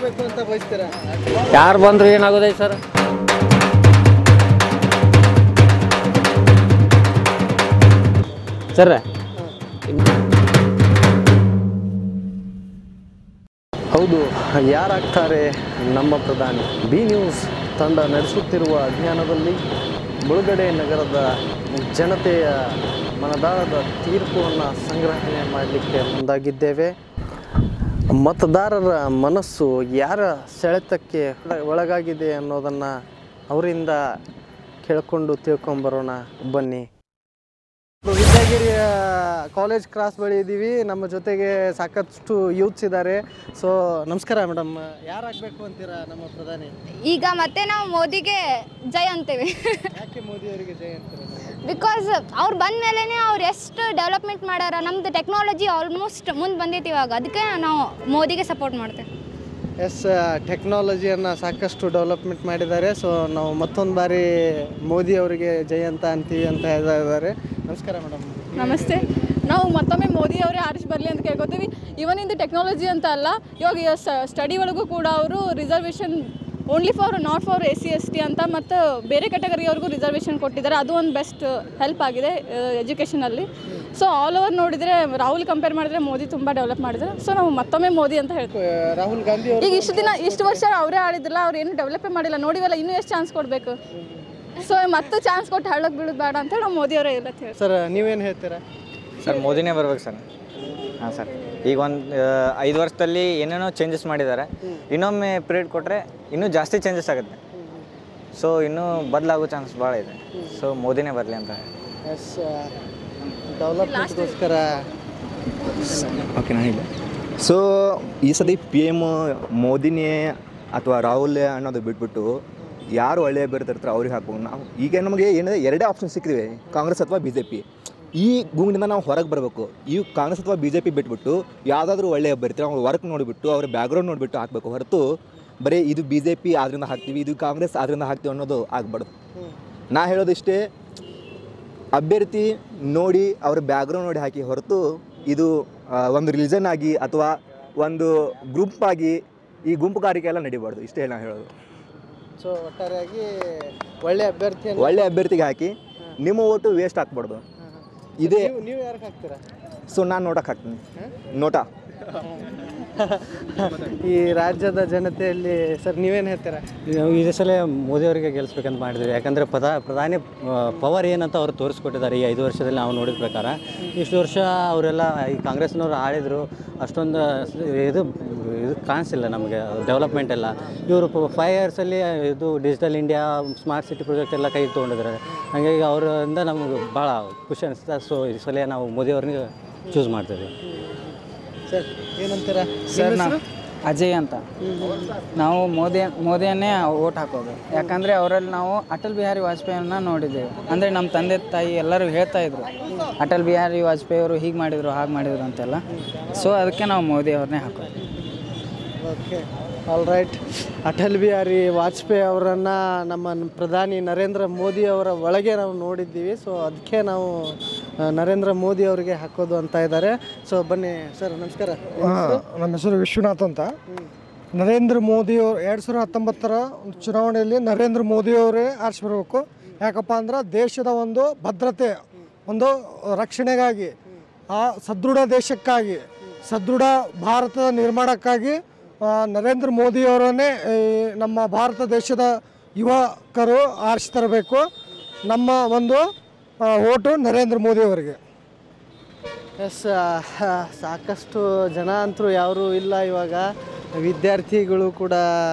ಯಾರಾಗಬೇಕು ಅಂತ ಬಯಸ್ತೀರಾ? ಯಾರು ಬಂದರೂ ಏನಾಗೋದೈತೆ ಸರ್? ಸರ್ ಹೌದು, ಯಾರಾಗ್ತಾರೆ ನಮ್ಮ ಪ್ರಧಾನಿ? ಬಿ ನ್ಯೂಸ್ ತಂಡ ನಡೆಸುತ್ತಿರುವ ಅಭಿಯಾನದಲ್ಲಿ ಮುಳುಗಡೆ ನಗರದ ಜನತೆಯ ಮನದಾಳದ ತೀರ್ಪನ್ನು ಸಂಗ್ರಹಣೆ ಮಾಡಲಿಕ್ಕೆ ಮುಂದಾಗಿದ್ದೇವೆ. ಮತದಾರರ ಮನಸ್ಸು ಯಾರ ಸೆಳೆತಕ್ಕೆ ಒಳಗಾಗಿದೆ ಅನ್ನೋದನ್ನು ಅವರಿಂದ ಕೇಳಿಕೊಂಡು ತಿಳ್ಕೊಂಬರೋಣ ಬನ್ನಿ. ವಿದ್ಯಾಗಿರಿಯ ಕಾಲೇಜ್ ಕ್ರಾಸ್ ಬಳಿ ಇದ್ದೀವಿ. ನಮ್ಮ ಜೊತೆಗೆ ಸಾಕಷ್ಟು ಯೂತ್ಸ್ ಇದ್ದಾರೆ. ಸೊ ನಮಸ್ಕಾರ ಮೇಡಮ್, ಯಾರಾಗಬೇಕು ಅಂತೀರಾ ನಮ್ಮ ಪ್ರಧಾನಿ? ಈಗ ಮತ್ತೆ ನಾವು ಮೋದಿಗೆ ಜೈ ಅಂತೇವೆ. ಯಾಕೆ ಮೋದಿ ಅವರಿಗೆ ಜೈ ಅಂತೀರಾ? ಬಿಕಾಸ್ ಅವ್ರು ಬಂದ ಮೇಲೇ ಅವ್ರು ಎಷ್ಟು ಡೆವಲಪ್ಮೆಂಟ್ ಮಾಡ್ಯಾರ. ನಮ್ಮದು ಟೆಕ್ನಾಲಜಿ ಆಲ್ಮೋಸ್ಟ್ ಮುಂದೆ ಬಂದೈತಿ ಇವಾಗ, ಅದಕ್ಕೆ ನಾವು ಮೋದಿಗೆ ಸಪೋರ್ಟ್ ಮಾಡ್ತೇವೆ. ಎಸ್, ಟೆಕ್ನಾಲಜಿಯನ್ನು ಸಾಕಷ್ಟು ಡೆವಲಪ್ಮೆಂಟ್ ಮಾಡಿದ್ದಾರೆ. ಸೊ ನಾವು ಮತ್ತೊಂದು ಬಾರಿ ಮೋದಿ ಅವರಿಗೆ ಜೈ ಅಂತ ಅಂತೀವಿ ಅಂತ ಹೇಳಿದ್ದಾರೆ. ನಮಸ್ಕಾರ ಮೇಡಮ್. ನಮಸ್ತೆ. ನಾವು ಮತ್ತೊಮ್ಮೆ ಮೋದಿ ಅವರೇ ಆರಿಸಿ ಬರಲಿ ಅಂತ ಕೇಳ್ಕೊತೀವಿ. ಇವನ್ ಇಂದು ಟೆಕ್ನಾಲಜಿ ಅಂತ ಅಲ್ಲ, ಇವಾಗ ಸ್ಟಡಿ ಒಳಗೂ ಕೂಡ ಅವರು reservation only for not for SC ST ಅಂತ ಮತ್ತು ಬೇರೆ ಕ್ಯಾಟಗರಿಯವ್ರಿಗೂ ರಿಸರ್ವೇಷನ್ ಕೊಟ್ಟಿದ್ದಾರೆ. ಅದು ಒಂದು ಬೆಸ್ಟ್ ಹೆಲ್ಪ್ ಆಗಿದೆ ಎಜುಕೇಷನಲ್ಲಿ. ಸೊ ಆಲ್ ಓವರ್ ನೋಡಿದರೆ ರಾಹುಲ್ ಕಂಪೇರ್ ಮಾಡಿದ್ರೆ ಮೋದಿ ತುಂಬ ಡೆವಲಪ್ ಮಾಡಿದ್ದಾರೆ. ಸೊ ನಾವು ಮತ್ತೊಮ್ಮೆ ಮೋದಿ ಅಂತ ಹೇಳ್ತೀವಿ. ರಾಹುಲ್ ಗಾಂಧಿ ಈಗ ಇಷ್ಟು ವರ್ಷ ಅವರೇ ಆಡಿದ್ರಲ್ಲ, ಅವ್ರು ಏನು ಡೆವಲಪೇ ಮಾಡಿಲ್ಲ. ನೋಡಿವಲ್ಲ, ಇನ್ನೂ ಎಷ್ಟು ಚಾನ್ಸ್ ಕೊಡಬೇಕು. ಸೊ ಮತ್ತು ಚಾನ್ಸ್ ಕೊಟ್ಟು ಹಳ್ಳಕ್ಕೆ ಬೀಳೋದು ಬೇಡ ಅಂತ ಹೇಳಿ ನಾವು ಮೋದಿ ಅವರೇ ಇಲ್ಲ ಅಂತ ಹೇಳಿ. ಸರ್ ನೀವೇನು ಹೇಳ್ತೀರಾ? ಸರ್ ಮೋದಿನೇ ಬರ್ಬೇಕು ಸರ್. ಹಾಂ ಸರ್, ಈಗ ಒಂದು 5 ವರ್ಷದಲ್ಲಿ ಏನೇನೋ ಚೇಂಜಸ್ ಮಾಡಿದ್ದಾರೆ. ಇನ್ನೊಮ್ಮೆ ಪೀರಿಯಡ್ ಕೊಟ್ಟರೆ ಇನ್ನೂ ಜಾಸ್ತಿ ಚೇಂಜಸ್ ಆಗುತ್ತೆ. ಸೊ ಇನ್ನೂ ಬದಲಾಗೋ ಚಾನ್ಸ್ ಭಾಳ ಇದೆ. ಸೊ ಮೋದಿನೇ ಬರಲಿ ಅಂತ. ಎಸ್, ಡೆವಲಪ್ಮೆಂಟ್ಗೋಸ್ಕರ ಓಕೆ, ನಾನು ಹೇಳಿ. ಸೊ ಈ ಸತಿ PM ಮೋದಿನೇ ಅಥವಾ ರಾಹುಲ್ ಅನ್ನೋದು ಬಿಟ್ಬಿಟ್ಟು ಯಾರು ಒಳ್ಳೆಯ ಅಭ್ಯರ್ಥಿ ಅವ್ರಿಗೆ ಹಾಕ್ಬೋದು. ನಾವು ಈಗ ನಮಗೆ ಏನಿದೆ, ಎರಡೇ ಆಪ್ಷನ್ ಸಿಕ್ಕಿವೆ, ಕಾಂಗ್ರೆಸ್ ಅಥವಾ BJP. ಈ ಗುಂಪಿನಿಂದ ನಾವು ಹೊರಗೆ ಬರಬೇಕು. ಈ ಕಾಂಗ್ರೆಸ್ ಅಥವಾ BJP ಬಿಟ್ಬಿಟ್ಟು ಯಾವುದಾದ್ರೂ ಒಳ್ಳೆಯ ಅಭ್ಯರ್ಥಿ ಅವ್ರ ವರ್ಕ್ ನೋಡಿಬಿಟ್ಟು ಅವ್ರ ಬ್ಯಾಕ್ಗ್ರೌಂಡ್ ನೋಡಿಬಿಟ್ಟು ಹಾಕಬೇಕು ಹೊರತು ಬರೀ ಇದು BJP ಆದ್ರಿಂದ ಹಾಕ್ತೀವಿ, ಇದು ಕಾಂಗ್ರೆಸ್ ಆದ್ರಿಂದ ಹಾಕ್ತೀವಿ ಅನ್ನೋದು ಆಗಬಾರ್ದು. ನಾ ಹೇಳೋದಿಷ್ಟೇ, ಅಭ್ಯರ್ಥಿ ನೋಡಿ ಅವ್ರ ಬ್ಯಾಕ್ಗ್ರೌಂಡ್ ನೋಡಿ ಹಾಕಿ ಹೊರತು ಇದು ಒಂದು ರಿಲಿಜನ್ ಆಗಿ ಅಥವಾ ಒಂದು ಗ್ರೂಪ್ ಆಗಿ ಈ ಗುಂಪುಗಾರಿಕೆ ಎಲ್ಲ ನಡಿಬಾರ್ದು. ಇಷ್ಟೇ ನಾನು ಹೇಳೋದು. ಸೊ ಒಟ್ಟಾರೆಯಾಗಿ ಒಳ್ಳೆ ಅಭ್ಯರ್ಥಿಗೆ ಹಾಕಿ ನಿಮ್ಮ ಓಟು ವೇಸ್ಟ್ ಹಾಕ್ಬಾರ್ದು. ಇದೇ ನೀವು ಯಾರಿಗೆ ಹಾಕ್ತೀರಾ? ಸೊ ನಾನು ನೋಟಕ್ಕೆ ಹಾಕ್ತೀನಿ. ನೋಟ ಈ ರಾಜ್ಯದ ಜನತೆಯಲ್ಲಿ ಸರ್ ನೀವೇನು ಹೇಳ್ತೀರಾ? ನಾವು ಇದೇ ಸಲ ಮೋದಿಯವರಿಗೆ ಗೆಲ್ಲಿಸ್ಬೇಕಂತ ಮಾಡಿದ್ವಿ. ಯಾಕಂದರೆ ಪ್ರಧಾನಿ ಪವರ್ ಏನಂತ ಅವ್ರು ತೋರಿಸ್ಕೊಟ್ಟಿದ್ದಾರೆ ಈ 5 ವರ್ಷದಲ್ಲಿ ನಾವು ನೋಡಿದ ಪ್ರಕಾರ. ಇಷ್ಟು ವರ್ಷ ಅವರೆಲ್ಲ ಈ ಕಾಂಗ್ರೆಸ್ನವ್ರು ಆಳಿದ್ರು, ಅಷ್ಟೊಂದು ಇದು ಕಾಣಿಸಿಲ್ಲ ನಮಗೆ ಡೆವಲಪ್ಮೆಂಟ್ ಎಲ್ಲ. ಇವರು 5 ಇಯರ್ಸಲ್ಲಿ ಇದು digital India, smart city project ಎಲ್ಲ ಕೈ ತೊಗೊಂಡಿದ್ದಾರೆ. ಹಾಗಾಗಿ ಅವರಿಂದ ನಮಗೆ ಭಾಳ ಖುಷಿ ಅನಿಸುತ್ತೆ. ಸೊ ಈ ಸಲ ನಾವು ಮೋದಿಯವ್ರಿಗೆ ಚೂಸ್ ಮಾಡ್ತೀವಿ. ಸರ್ ಏನಂತೀರಾ? ಸರ್ ನಾವು ಅಜಯ್ ಅಂತ. ನಾವು ಮೋದಿಯನ್ನೇ ಓಟ್ ಹಾಕೋದು. ಯಾಕಂದರೆ ಅವರಲ್ಲಿ ನಾವು ಅಟಲ್ ಬಿಹಾರಿ ವಾಜಪೇಯಿಯನ್ನ ನೋಡಿದ್ದೇವೆ. ಅಂದರೆ ನಮ್ಮ ತಂದೆ ತಾಯಿ ಎಲ್ಲರೂ ಹೇಳ್ತಾಯಿದ್ರು, ಅಟಲ್ ಬಿಹಾರಿ ವಾಜಪೇಯಿ ಅವರು ಹೀಗೆ ಮಾಡಿದರು ಹಾಗೆ ಮಾಡಿದರು ಅಂತೆಲ್ಲ. ಸೊ ಅದಕ್ಕೆ ನಾವು ಮೋದಿ ಅವ್ರನ್ನೇ ಹಾಕೋದು. Okay, all right. Atal Bihari Vajpayee ಅವರನ್ನು ನಮ್ಮ ಪ್ರಧಾನಿ ನರೇಂದ್ರ ಮೋದಿ ಅವರ ಒಳಗೆ ನಾವು ನೋಡಿದ್ದೀವಿ. ಸೊ ಅದಕ್ಕೆ ನಾವು ನರೇಂದ್ರ ಮೋದಿ ಅವರಿಗೆ ಹಾಕೋದು ಅಂತ ಇದ್ದಾರೆ. ಸೊ ಬನ್ನಿ ಸರ್, ನಮಸ್ಕಾರ. ನಮ್ಮ ಹೆಸರು ವಿಶ್ವನಾಥ್ ಅಂತ. ನರೇಂದ್ರ ಮೋದಿಯವರು 2019 ಚುನಾವಣೆಯಲ್ಲಿ ನರೇಂದ್ರ ಮೋದಿಯವರೇ ಆರಿಸಿ ಬರಬೇಕು. ಯಾಕಪ್ಪ ಅಂದ್ರೆ ದೇಶದ ಒಂದು ಭದ್ರತೆ, ಒಂದು ರಕ್ಷಣೆಗಾಗಿ, ಆ ಸದೃಢ ದೇಶಕ್ಕಾಗಿ, ಸದೃಢ ಭಾರತದ ನಿರ್ಮಾಣಕ್ಕಾಗಿ ನರೇಂದ್ರ ಮೋದಿಯವರನ್ನೇ ನಮ್ಮ ಭಾರತ ದೇಶದ ಯುವಕರು ಆರಿಸಿ ತರಬೇಕು. ನಮ್ಮ ಒಂದು ಓಟು ನರೇಂದ್ರ ಮೋದಿಯವರಿಗೆ. ಎಸ್, ಸಾಕಷ್ಟು ಜನ ಅಂತರೂ ಯಾರೂ ಇಲ್ಲ ಇವಾಗ, ವಿದ್ಯಾರ್ಥಿಗಳು ಕೂಡ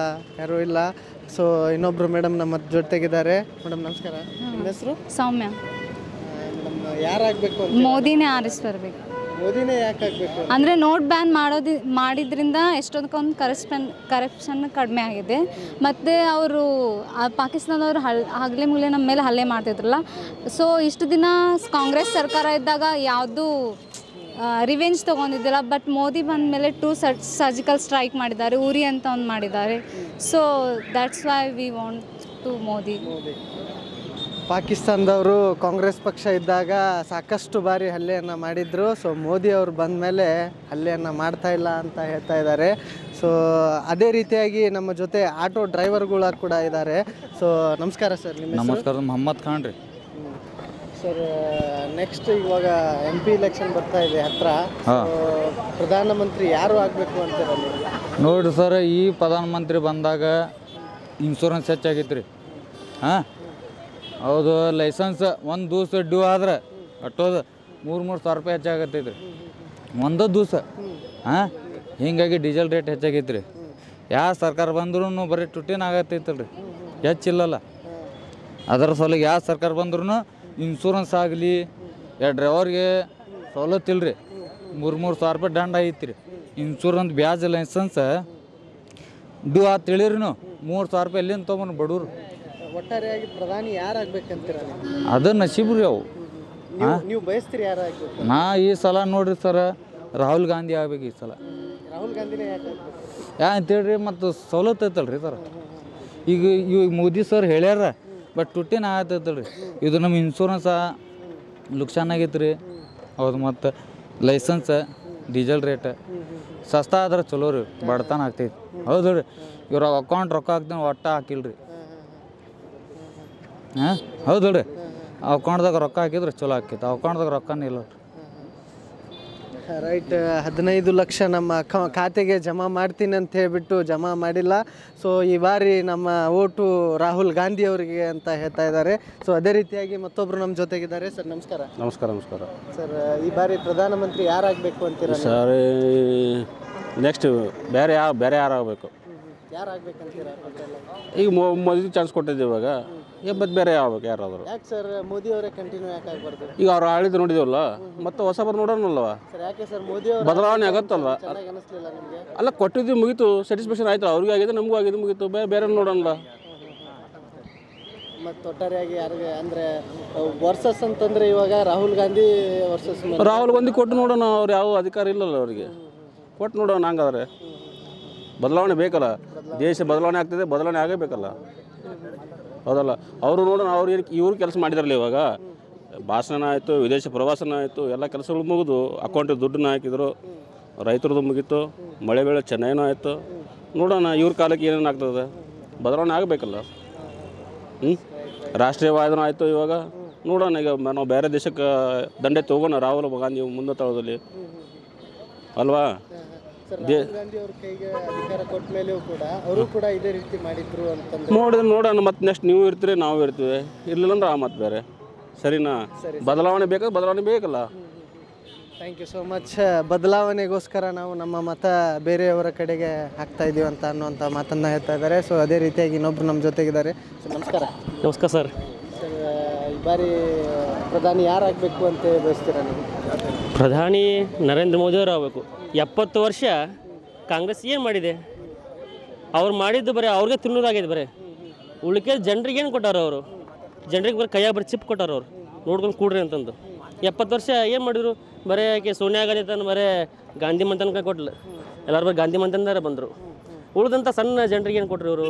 ಯಾರೂ ಇಲ್ಲ. ಸೊ ಇನ್ನೊಬ್ಬರು ಮೇಡಮ್ ನಮ್ಮ ಜೊತೆಗಿದ್ದಾರೆ. ಮೇಡಮ್ ನಮಸ್ಕಾರ. ನಿಮ್ಮ ಹೆಸರು? ಸೌಮ್ಯ. ಮೇಡಮ್ ಯಾರಾಗಬೇಕು? ಮೋದಿನೇ ಆರಿಸಿ ಬರಬೇಕು. ಮೋದಿನೇ ಯಾಕೆ ಆಗಬೇಕು? ಅಂದರೆ ನೋಟ್ ಬ್ಯಾನ್ ಮಾಡಿದ್ರಿಂದ ಎಷ್ಟೊಂದು ಕರಪ್ಷನ್ ಕಡಿಮೆ ಆಗಿದೆ. ಮತ್ತು ಅವರು ಪಾಕಿಸ್ತಾನದವರು ಹಗಲೆ ಮುಗಲೆ ನಮ್ಮ ಮೇಲೆ ಹಲ್ಲೆ ಮಾಡ್ತಿದ್ರಲ್ಲ. ಸೊ ಇಷ್ಟು ದಿನ ಕಾಂಗ್ರೆಸ್ ಸರ್ಕಾರ ಇದ್ದಾಗ ಯಾವುದೂ ರಿವೆಂಜ್ ತೊಗೊಂಡಿದ್ದಿಲ್ಲ. ಬಟ್ ಮೋದಿ ಬಂದ ಮೇಲೆ 2 ಸರ್ಜಿಕಲ್ ಸ್ಟ್ರೈಕ್ ಮಾಡಿದ್ದಾರೆ, ಉರಿ ಅಂತ ಒಂದು ಮಾಡಿದ್ದಾರೆ. So that's why we want to Modi. ಪಾಕಿಸ್ತಾನದವರು ಕಾಂಗ್ರೆಸ್ ಪಕ್ಷ ಇದ್ದಾಗ ಸಾಕಷ್ಟು ಬಾರಿ ಹಲ್ಲೆಯನ್ನು ಮಾಡಿದರು. ಸೊ ಮೋದಿ ಅವರು ಬಂದ ಮೇಲೆ ಹಲ್ಲೆಯನ್ನು ಮಾಡ್ತಾ ಇಲ್ಲ ಅಂತ ಹೇಳ್ತಾ ಇದ್ದಾರೆ. ಸೊ ಅದೇ ರೀತಿಯಾಗಿ ನಮ್ಮ ಜೊತೆ ಆಟೋ ಡ್ರೈವರ್ಗಳು ಕೂಡ ಇದ್ದಾರೆ. ಸೊ ನಮಸ್ಕಾರ ಸರ್. ನಿಮ್ಮ ನಮಸ್ಕಾರ, ಮೊಹಮ್ಮದ್ ಖಾನ್ ರೀ. ಸರ್, ನೆಕ್ಸ್ಟ್ ಇವಾಗ MP ಎಲೆಕ್ಷನ್ ಬರ್ತಾ ಇದೆ ಹತ್ರ. ಪ್ರಧಾನಮಂತ್ರಿ ಯಾರು ಆಗಬೇಕು ಅಂತೀರ ನೀವು? ನೋಡಿರಿ ಸರ್, ಈ ಪ್ರಧಾನಮಂತ್ರಿ ಬಂದಾಗ ಇನ್ಶೂರೆನ್ಸ್ ಹೆಚ್ಚಾಗೈತೆ ರೀ. ಹಾಂ ಹೌದು, ಲೈಸೆನ್ಸ್ ಒಂದು ದಿವಸ ಡ್ಯೂ ಆದ್ರೆ ಅಟ್ಟೋದು 3,000 ರೂಪಾಯಿ ಹೆಚ್ಚಾಗತ್ತೈತೆ ರೀ ಒಂದು ದಿವಸ. ಹಾಂ ಹೀಗಾಗಿ ಡೀಸೆಲ್ ರೇಟ್ ಹೆಚ್ಚಾಗೈತೆ ರೀ. ಯಾವ ಸರ್ಕಾರ ಬಂದ್ರೂ ಬರೀ ಟುಟ್ಟಿನ ಆಗತ್ತೈತಲ್ಲ ರೀ, ಹೆಚ್ಚಿಲ್ಲಲ್ಲ. ಅದರ ಸಲುವಾಗಿ ಯಾವ ಸರ್ಕಾರ ಬಂದ್ರೂ ಇನ್ಶೂರೆನ್ಸ್ ಆಗಲಿ, ಡ್ರೈವರ್ಗೆ ಸವಲತ್ತು ರೀ. 3,000 ರೂಪಾಯಿ ದಂಡ ಐತಿ ರೀ. ಇನ್ಶೂರೆನ್ಸ್ ಬ್ಯಾಜ್ ಲೈಸೆನ್ಸ್ ಡ್ಯೂ ಆತ್ ತಿಳಿರಿ ನೀವು 3,000 ರೂಪಾಯಿ ಎಲ್ಲಿಂದ ತೊಗೊಂಡು ಬಡವ್ರು. ಒಟ್ಟಾರೆಯಾಗಿ ಪ್ರಧಾನಿ ಯಾರು ಆಗ್ಬೇಕಂತೀರ? ಅದು ನಸೀಬು ರೀ ಅವು. ನೀವು ಬಯಸ್ತೀರಿ ಯಾರು ಆಗ್ಬೇಕು? ನಾ ಈ ಸಲ ನೋಡ್ರಿ ಸರ್, ರಾಹುಲ್ ಗಾಂಧಿ ಆಗ್ಬೇಕು ಈ ಸಲ. ರಾಹುಲ್ ಗಾಂಧಿನೇ ಯಾಕೆ ಆಗ್ಬೇಕು? ಅಂತೇಳ್ರಿ, ಮತ್ತು ಸವಲತ್ತು ಐತಲ್ರಿ ಸರ್. ಈಗ ಮೋದಿ ಸರ್ ಹೇಳ್ಯಾರ, ಬಟ್ ಟುಟ್ಟಿನ ಆಗತ್ತೈತಲ್ರಿ. ಇದು ನಮ್ಮ ಇನ್ಶೂರೆನ್ಸ ಲುಕ್ಸಾನ್ ಆಗೈತೆ ರೀ. ಹೌದು, ಮತ್ತು ಲೈಸೆನ್ಸ್, ಡೀಸೆಲ್ ರೇಟ್ ಸಸ್ತಾ ಆದ್ರೆ ಚಲೋ ರೀ, ಬಡತನ ಆಗ್ತೈತಿ. ಹೌದು ರೀ, ಇವ್ರ ಅಕೌಂಟ್ ರೊಕ್ಕ ಹಾಕ್ತೀನಿ ಒಟ್ಟ ಹಾಕಿಲ್ರಿ. ಹಾಂ ಹೌದು ರೀ, ಅಕೌಂಟ್ದಾಗ ರೊಕ್ಕ ಹಾಕಿದ್ರೆ ಚಲೋ ಆಕೈತೆ. ಅಕೌಂಟ್ದಾಗ ರೊಕ್ಕನೇ ಇಲ್ಲ. ರೈಟ್. 15 ಲಕ್ಷ ನಮ್ಮ ಖಾತೆಗೆ ಜಮಾ ಮಾಡ್ತೀನಿ ಅಂತ ಹೇಳ್ಬಿಟ್ಟು ಜಮಾ ಮಾಡಿಲ್ಲ. ಸೊ ಈ ಬಾರಿ ನಮ್ಮ ಓಟು ರಾಹುಲ್ ಗಾಂಧಿ ಅವರಿಗೆ ಅಂತ ಹೇಳ್ತಾ ಇದ್ದಾರೆ. ಸೊ ಅದೇ ರೀತಿಯಾಗಿ ಮತ್ತೊಬ್ಬರು ನಮ್ಮ ಜೊತೆಗಿದ್ದಾರೆ. ಸರ್ ನಮಸ್ಕಾರ. ನಮಸ್ಕಾರ ಸರ್, ಈ ಬಾರಿ ಪ್ರಧಾನಮಂತ್ರಿ ಯಾರಾಗಬೇಕು ಅಂತೀರ ಸರ್? ನೆಕ್ಸ್ಟ್ ಬೇರೆ ಯಾರಾಗಬೇಕು? ಯಾರಾಗಬೇಕಂತೀರಾ? ಈಗ ಮೋದಿ ಚಾನ್ಸ್ ಕೊಟ್ಟಿದ್ದೀವಿ ಇವಾಗ, ಮತ್ತು ಬೇರೆ ಯಾವಾಗ ಯಾರಾದರೂ? ಯಾಕೆ ಸರ್ ಮೋದಿ ಅವರೇ ಕಂಟಿನ್ಯೂ ಯಾಕೆ ಆಗಬಾರ್ದು? ಈಗ ಅವ್ರು ಆಳಿದ್ದು ನೋಡಿದೇವಲ್ಲ, ಮತ್ತೆ ಹೊಸಬರು ನೋಡೋಣಲ್ವ? ಸರ್ ಯಾಕೆ ಸರ್ ಮೋದಿ ಅವರು ಬದಲಾವಣೆ ಆಗತ್ತಲ್ವ? ಚೆನ್ನಾಗಿ ಅನಿಸ್ಲಿಲ್ಲ ನಿಮಗೆ? ಅಲ್ಲ, ಕೊಟ್ಟಿದ್ದು ಮುಗೀತು, ಸ್ಯಾಟಿಸ್ಫ್ಯಾಕ್ಷನ್ ಆಯ್ತು. ಅವ್ರಿಗೂ ಆಗಿದೆ, ನಮಗೂ ಆಗಿದೆ, ಮುಗೀತು. ಬೇರೆ ನೋಡೋಣಲ್ಲ. ಮತ್ತು ಒಟ್ಟಾರೆಯಾಗಿ ಯಾರಿಗೆ ಅಂದರೆ ವರ್ಸಸ್ ಅಂತಂದರೆ ಇವಾಗ ರಾಹುಲ್ ಗಾಂಧಿ ವರ್ಸಸ್ ರಾಹುಲ್ ಗಾಂಧಿ ಕೊಟ್ಟು ನೋಡೋಣ. ಅವ್ರು ಯಾವ ಅಧಿಕಾರ ಇಲ್ಲಲ್ಲ ಅವರಿಗೆ, ಕೊಟ್ಟು ನೋಡೋಣ. ಹಂಗಾದ್ರೆ ಬದಲಾವಣೆ ಬೇಕಲ್ಲ, ದೇಶ ಬದಲಾವಣೆ ಆಗ್ತಿದೆ, ಬದಲಾವಣೆ ಆಗಬೇಕಲ್ಲ. ಹೌದಲ್ಲ? ಅವರು ನೋಡೋಣ, ಇವ್ರು ಕೆಲಸ ಮಾಡಿದಾರಲ್ಲ. ಇವಾಗ ಭಾಷಣ ಆಯಿತು, ವಿದೇಶ ಪ್ರವಾಸನ ಆಯಿತು, ಎಲ್ಲ ಕೆಲಸಗಳು ಮುಗಿದು ಅಕೌಂಟಿಗೆ ದುಡ್ಡನ್ನ ಹಾಕಿದ್ರು, ರೈತರದ್ದು ಮುಗೀತು, ಮಳೆ ಬೆಳೆ ಚೆನ್ನಾಗೇನೋ ಆಯಿತು. ನೋಡೋಣ ಇವ್ರ ಕಾಲಕ್ಕೆ ಏನೇನು ಆಗ್ತದೆ, ಬದಲಾವಣೆ ಆಗಬೇಕಲ್ಲ. ರಾಷ್ಟ್ರೀಯವಾದನೂ ಆಯಿತು. ಇವಾಗ ನೋಡೋಣ, ಈಗ ನಾವು ಬೇರೆ ದೇಶಕ್ಕೆ ದಂಡೆ ತಗೋಣ ರಾಹುಲ್ ಗಾಂಧಿ ಮುಂದೆ ತಳದಲ್ಲಿ ಅಲ್ವಾ? ಗಾಂಧಿ ಅವ್ರ ಕೈಗೆ ಅಧಿಕಾರ ಕೊಟ್ಟ ಮೇಲೂ ಕೂಡ ಅವರು ಕೂಡ ಇದೇ ರೀತಿ ಮಾಡಿದ್ರು ಅಂತಂದ್ರೆ ನೋಡೋಣ. ಮತ್ತೆ ನೆಕ್ಸ್ಟ್ ನೀವು ಇರ್ತೀರಿ, ನಾವು ಇರ್ತೀವಿ. ಇರಲಿಲ್ಲ ಅಂದ್ರೆ ಆ ಮತ್ತೆ ಬೇರೆ. ಸರಿನಾ? ಬದಲಾವಣೆ ಬೇಕಾದ್ರೆ ಬದಲಾವಣೆ ಬೇಕಲ್ಲ. Thank you so much. ಬದಲಾವಣೆಗೋಸ್ಕರ ನಾವು ನಮ್ಮ ಮತ ಬೇರೆಯವರ ಕಡೆಗೆ ಹಾಕ್ತಾ ಇದ್ದೀವಿ ಅಂತ ಅನ್ನುವಂಥ ಮಾತನ್ನು ಹೇಳ್ತಾ ಇದ್ದಾರೆ. ಸೊ ಅದೇ ರೀತಿಯಾಗಿ ಇನ್ನೊಬ್ರು ನಮ್ಮ ಜೊತೆಗಿದ್ದಾರೆ. ಸರ್ ನಮಸ್ಕಾರ. ನಮಸ್ಕಾರ ಸರ್. ಸರ್, ಈ ಬಾರಿ ಪ್ರಧಾನಿ ಯಾರಾಗಬೇಕು ಅಂತ ಬಯಸ್ತೀರಾ ನೀವು? ಪ್ರಧಾನಿ ನರೇಂದ್ರ ಮೋದಿ ಅವರು ಆಗಬೇಕು. 70 ವರ್ಷ ಕಾಂಗ್ರೆಸ್ ಏನು ಮಾಡಿದೆ? ಅವ್ರು ಮಾಡಿದ್ದು ಬರೀ ಅವ್ರಿಗೆ ತಿನ್ನೋದಾಗಿದೆ. ಬರೀ ಉಳಿಕೆ ಜನರಿಗೆ ಏನು ಕೊಟ್ಟಾರ ಅವರು? ಜನರಿಗೆ ಬರೀ ಕೈಯಾಗ ಬರೀ ಚಿಪ್ ಕೊಟ್ಟಾರ ಅವ್ರು, ನೋಡ್ಕೊಂಡು ಕೂಡ್ರಿ ಅಂತಂದು. 70 ವರ್ಷ ಏನು ಮಾಡಿದ್ರು? ಬರೀ ಆಕೆ ಸೋನಿಯಾ ಗಾಂಧಿ ತಂದು ಬರೀ ಗಾಂಧಿ ಮಂತನಕ ಕೊಟ್ಟಲು. ಎಲ್ಲರೂ ಬರೀ ಗಾಂಧಿ ಮಂತನದಾರ ಬಂದರು. ಉಳಿದಂಥ ಸಣ್ಣ ಜನರಿಗೆ ಏನು ಕೊಟ್ಟರು ಇವರು?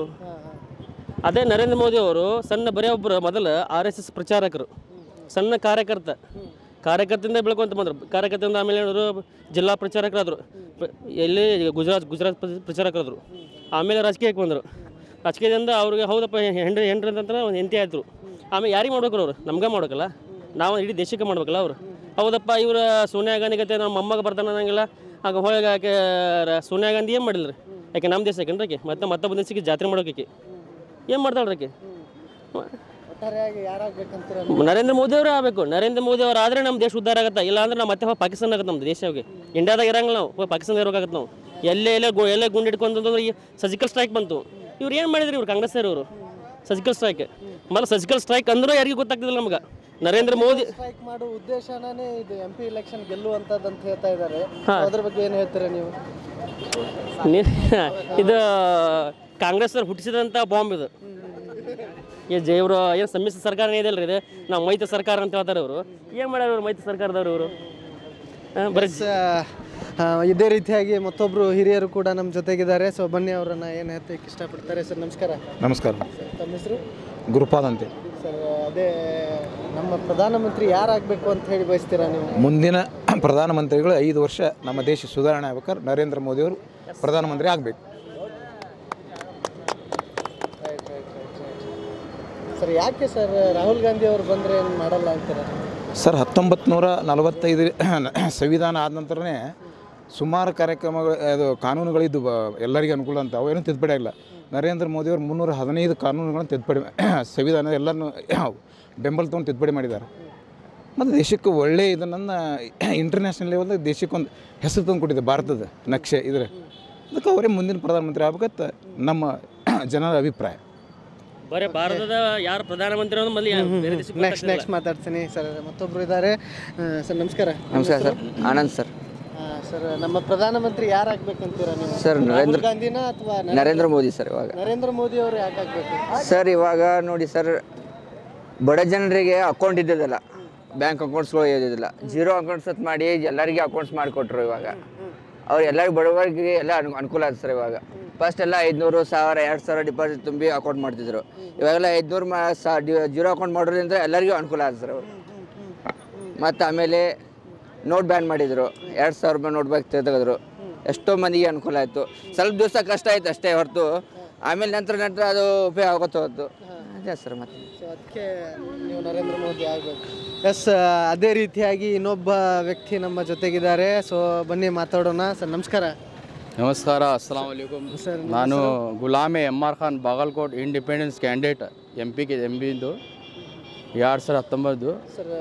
ಅದೇ ನರೇಂದ್ರ ಮೋದಿ ಅವರು ಸಣ್ಣ ಬರೀ ಒಬ್ಬರು ಮೊದಲು RSS ಪ್ರಚಾರಕರು, ಸಣ್ಣ ಕಾರ್ಯಕರ್ತರಿಂದ ಬೆಳ್ಕೊಂತ ಬಂದರು. ಕಾರ್ಯಕರ್ತರಿಂದ ಆಮೇಲೆ ಹೇಳಿದ್ರು ಜಿಲ್ಲಾ ಪ್ರಚಾರಕರಾದರು, ಎಲ್ಲಿ ಗುಜರಾತ್ ಪ್ರಚಾರಕರಾದರು. ಆಮೇಲೆ ರಾಜಕೀಯಕ್ಕೆ ಬಂದರು. ರಾಜಕೀಯದಿಂದ ಅವ್ರಿಗೆ ಹೌದಪ್ಪ ಹೆಂಡ್ರಿ ಅಂತಂದ್ರೆ ಒಂದು ಹೆಂಡತಿ ಆಯ್ತು. ಆಮೇಲೆ ಯಾರಿಗೆ ಮಾಡ್ಬೇಕ್ರು ಅವರು? ನಮ್ಗೆ ಮಾಡ್ಬೇಕಲ್ಲ, ನಾವು ಇಡೀ ದೇಶಕ್ಕೆ ಮಾಡ್ಬೇಕಲ್ಲ ಅವರು. ಹೌದಪ್ಪ, ಇವ್ರ ಸೋನಿಯಾ ಗಾಂಧಿ ಗತೆ ನಮ್ಮ ಮೊಮ್ಮಗ ಬರ್ತಾನೆ ಅನ್ನಂಗಿಲ್ಲ. ಆಗ ಹೋಗಿ ಆಕೆ ಸೋನಿಯಾ ಗಾಂಧಿ ಏನು ಮಾಡಿಲ್ಲ ರೀ? ಯಾಕೆ ನಮ್ಮ ದೇಶಕ್ಕೆ ಆಕೆ ಮತ್ತೊಬ್ಬ ದೇಶಕ್ಕೆ ಜಾತ್ರೆ ಮಾಡೋಕೆ ಏನು ಮಾಡ್ತಾಳ್ರಿ ಆಕೆ? ನರೇಂದ್ರ ಮೋದಿ ಅವರೇ ಆಗಬೇಕು. ನರೇಂದ್ರ ಮೋದಿ ಅವ್ರು ಆದರೆ ನಮ್ಮ ದೇಶ ಉದ್ಧಾರ ಆಗುತ್ತೆ. ಇಲ್ಲ ಅಂದ್ರೆ ನಾವು ಮತ್ತೆ ಹೋಗಿ ಪಾಕಿಸ್ತಾನ ಆಗುತ್ತೆ. ನಮ್ಮ ದೇಶಕ್ಕೆ ಇಂಡಿಯಾದಾಗ ಇರಂಗಿಲ್ಲ, ನಾವು ಹೋಗಿ ಪಾಕಿಸ್ತಾನ ಇರೋಕ್ಕಾಗತ್ತೆ. ನಾವು ಎಲ್ಲೇ ಗುಂಡು ಇಟ್ಕೊಂತಂದ್ರೆ ಈ ಸರ್ಜಿಕಲ್ ಸ್ಟ್ರೈಕ್ ಬಂತು. ಇವ್ರು ಏನು ಮಾಡಿದ್ರಿ? ಇವ್ರು ಕಾಂಗ್ರೆಸ್ ಇವರು ಸರ್ಜಿಕಲ್ ಸ್ಟ್ರೈಕ್ ಮళ్ళీ ಸರ್ಜಿಕಲ್ ಸ್ಟ್ರೈಕ್ ಅಂದರೂ ಯಾರಿಗೂ ಗೊತ್ತಾಗ್ತಿಲ್ಲ ನಮ್ಗೆ. ನರೇಂದ್ರ ಮೋದಿ ಸ್ಟ್ರೈಕ್ ಮಾಡೋ ಉದ್ದೇಶನೇ ಇದು MP ಎಲೆಕ್ಷನ್ ಗೆಲ್ಲುವಂಥದ್ದು ಅಂತ ಹೇಳ್ತಾ ಇದ್ದಾರೆ. ಅದ್ರ ಬಗ್ಗೆ ಏನು ಹೇಳ್ತೀರಾ ನೀವು? ಇದು ಕಾಂಗ್ರೆಸ್ ಅವ್ರು ಹುಟ್ಟಿಸಿದಂಥ ಬಾಂಬ್ ಇದು. ಇವರು ಏನು ಸಮ್ಮಿಶ್ರ ಸರ್ಕಾರ ಇದೆಯಲ್ಲ ಇದು, ನಾವು ಮೈತ್ರಿ ಸರ್ಕಾರ ಅಂತ ಹೇಳ್ತಾರೆ. ಇವರು ಏನು ಮಾಡ್ಯಾರ? ಇವರು ಮೈತ್ರಿ ಸರ್ಕಾರದವರು ಇವರು ಬರೀ ಇದೇ ರೀತಿಯಾಗಿ ಮತ್ತೊಬ್ಬರು ಹಿರಿಯರು ಕೂಡ ನಮ್ಮ ಜೊತೆಗಿದ್ದಾರೆ. ಸೊ ಬನ್ನಿ ಅವರನ್ನು ಏನು ಹೇಳ್ತಕ್ಕೆ ಇಷ್ಟಪಡ್ತಾರೆ. ಸರ್ ನಮಸ್ಕಾರ. ನಮಸ್ಕಾರ. ತಮ್ಮ ಹೆಸರು? ಗುರುಪಾದ್ ಅಂತೆ. ಸರ್ ಅದೇ ನಮ್ಮ ಪ್ರಧಾನಮಂತ್ರಿ ಯಾರಾಗಬೇಕು ಅಂತ ಹೇಳಿ ಬಯಸ್ತೀರಾ ನೀವು? ಮುಂದಿನ ಪ್ರಧಾನಮಂತ್ರಿಗಳು 5 ವರ್ಷ ನಮ್ಮ ದೇಶ ಸುಧಾರಣೆ ಆಗ್ಬೇಕಾದ್ರೆ ನರೇಂದ್ರ ಮೋದಿಯವರು ಪ್ರಧಾನಮಂತ್ರಿ ಆಗಬೇಕು. ಸರ್ ಯಾಕೆ ಸರ್ ರಾಹುಲ್ ಗಾಂಧಿ ಅವರು ಬಂದರೆ ಏನು ಮಾಡಲ್ಲ ಅಂತೀರಾ? ಸರ್ 1945 ಸಂವಿಧಾನ ಆದ ನಂತರನೇ ಸುಮಾರು ಕಾರ್ಯಕ್ರಮಗಳು ಅದು ಕಾನೂನುಗಳಿದ್ದು ಎಲ್ಲರಿಗೂ ಅನುಕೂಲ ಅಂತ ಅವೇನೂ ತಿದ್ದುಪಡಿ ಆಗಿಲ್ಲ. ನರೇಂದ್ರ ಮೋದಿಯವರು 315 ಕಾನೂನುಗಳನ್ನು ತಿದ್ದುಪಡಿ ಸಂವಿಧಾನ ಎಲ್ಲನೂ ಬೆಂಬಲ ತೊಗೊಂಡು ತಿದ್ದುಪಡಿ ಮಾಡಿದ್ದಾರೆ. ಮತ್ತು ದೇಶಕ್ಕೆ ಒಳ್ಳೆಯ ಇದನ್ನು ಇಂಟರ್ನ್ಯಾಷನಲ್ ಲೆವೆಲ್ದಾಗ ದೇಶಕ್ಕೊಂದು ಹೆಸರು ತಂದು ಕೊಟ್ಟಿದೆ ಭಾರತದ ನಕ್ಷೆ ಇದ್ರೆ. ಅದಕ್ಕೆ ಅವರೇ ಮುಂದಿನ ಪ್ರಧಾನಮಂತ್ರಿ ಆಗ್ಬೇಕಂತ ನಮ್ಮ ಜನರ ಅಭಿಪ್ರಾಯ. ಬರೀ ಭಾರತದ ಯಾರು ಪ್ರಧಾನಮಂತ್ರಿ ನೆಕ್ಸ್ಟ್ ಮಾತಾಡ್ತೀನಿ ಸರ್. ಮತ್ತೊಬ್ಬರು ಇದ್ದಾರೆ ಸರ್. ನಮಸ್ಕಾರ. ನಮಸ್ಕಾರ ಸರ್. ಆನಂದ್ ಸರ್. ಸರ್ ನಮ್ಮ ಪ್ರಧಾನಮಂತ್ರಿ ಯಾರಾಗಬೇಕಂತೀರಾ ನೀವು? ಸರ್ ರಾಹುಲ್ ಗಾಂಧಿನ ಅಥವಾ ನರೇಂದ್ರ ಮೋದಿ ಸರ್. ಇವಾಗ ನರೇಂದ್ರ ಮೋದಿ ಅವರು ಯಾಕೆ ಆಗಬೇಕು ಸರ್? ಇವಾಗ ನೋಡಿ ಸರ್, ಬಡ ಜನರಿಗೆ ಅಕೌಂಟ್ ಇದ್ದಿದ್ದಲ್ಲ, ಬ್ಯಾಂಕ್ ಅಕೌಂಟ್ಸ್ಗಳು ಇದ್ದಿದ್ದಿಲ್ಲ, ಜೀರೋ ಅಕೌಂಟ್ಸ್ ಅಂತ ಮಾಡಿ ಎಲ್ಲರಿಗೆ ಅಕೌಂಟ್ಸ್ ಮಾಡಿಕೊಟ್ರು. ಇವಾಗ ಅವ್ರು ಎಲ್ಲರಿಗೂ ಬಡವರಿಗೆ ಎಲ್ಲ ಅನುಕೂಲ ಆಯ್ತು ಸರ್. ಇವಾಗ ಫಸ್ಟ್ ಎಲ್ಲ 500, 1000, 2000 ಡಿಪಾಸಿಟ್ ತುಂಬಿ ಅಕೌಂಟ್ ಮಾಡ್ತಿದ್ರು. ಇವಾಗೆಲ್ಲ 500 ಜೀರೋ ಅಕೌಂಟ್ ಮಾಡೋದ್ರಿಂದ ಎಲ್ಲರಿಗೂ ಅನುಕೂಲ ಆಯ್ತು ಸರ್ ಅವರು. ಮತ್ತು ಆಮೇಲೆ ನೋಟ್ ಬ್ಯಾನ್ ಮಾಡಿದರು, 2000 ರೂಪಾಯಿ ನೋಟ್ ಬ್ಯಾಗ್ ತೆಗೆದ್ರು. ಎಷ್ಟೋ ಮಂದಿಗೆ ಅನುಕೂಲ ಆಯಿತು. ಸ್ವಲ್ಪ ದಿವಸ ಕಷ್ಟ ಆಯ್ತು ಅಷ್ಟೇ ಹೊರತು, ಆಮೇಲೆ ನಂತರ ಅದು ಉಪಯೋಗ ಆಗುತ್ತೆ ಹೊತ್ತು ಅದೇ ಸರ್. ಮತ್ತು ಅದಕ್ಕೆ ನೀವು ನರೇಂದ್ರ ಮೋದಿ ಆಗಬೇಕು. ಎಸ್, ಅದೇ ರೀತಿಯಾಗಿ ಇನ್ನೊಬ್ಬ ವ್ಯಕ್ತಿ ನಮ್ಮ ಜೊತೆಗಿದ್ದಾರೆ. ಸೊ ಬನ್ನಿ ಮಾತಾಡೋಣ. ಸರ್ ನಮಸ್ಕಾರ. ನಮಸ್ಕಾರ, ಅಸ್ಸಲಾಂ ವಲೈಕುಮ್. ನಾನು ಗುಲಾಮೆ MR Khan, Bagalkot independence candidate MP ಇಂದು 2019. ಸರ್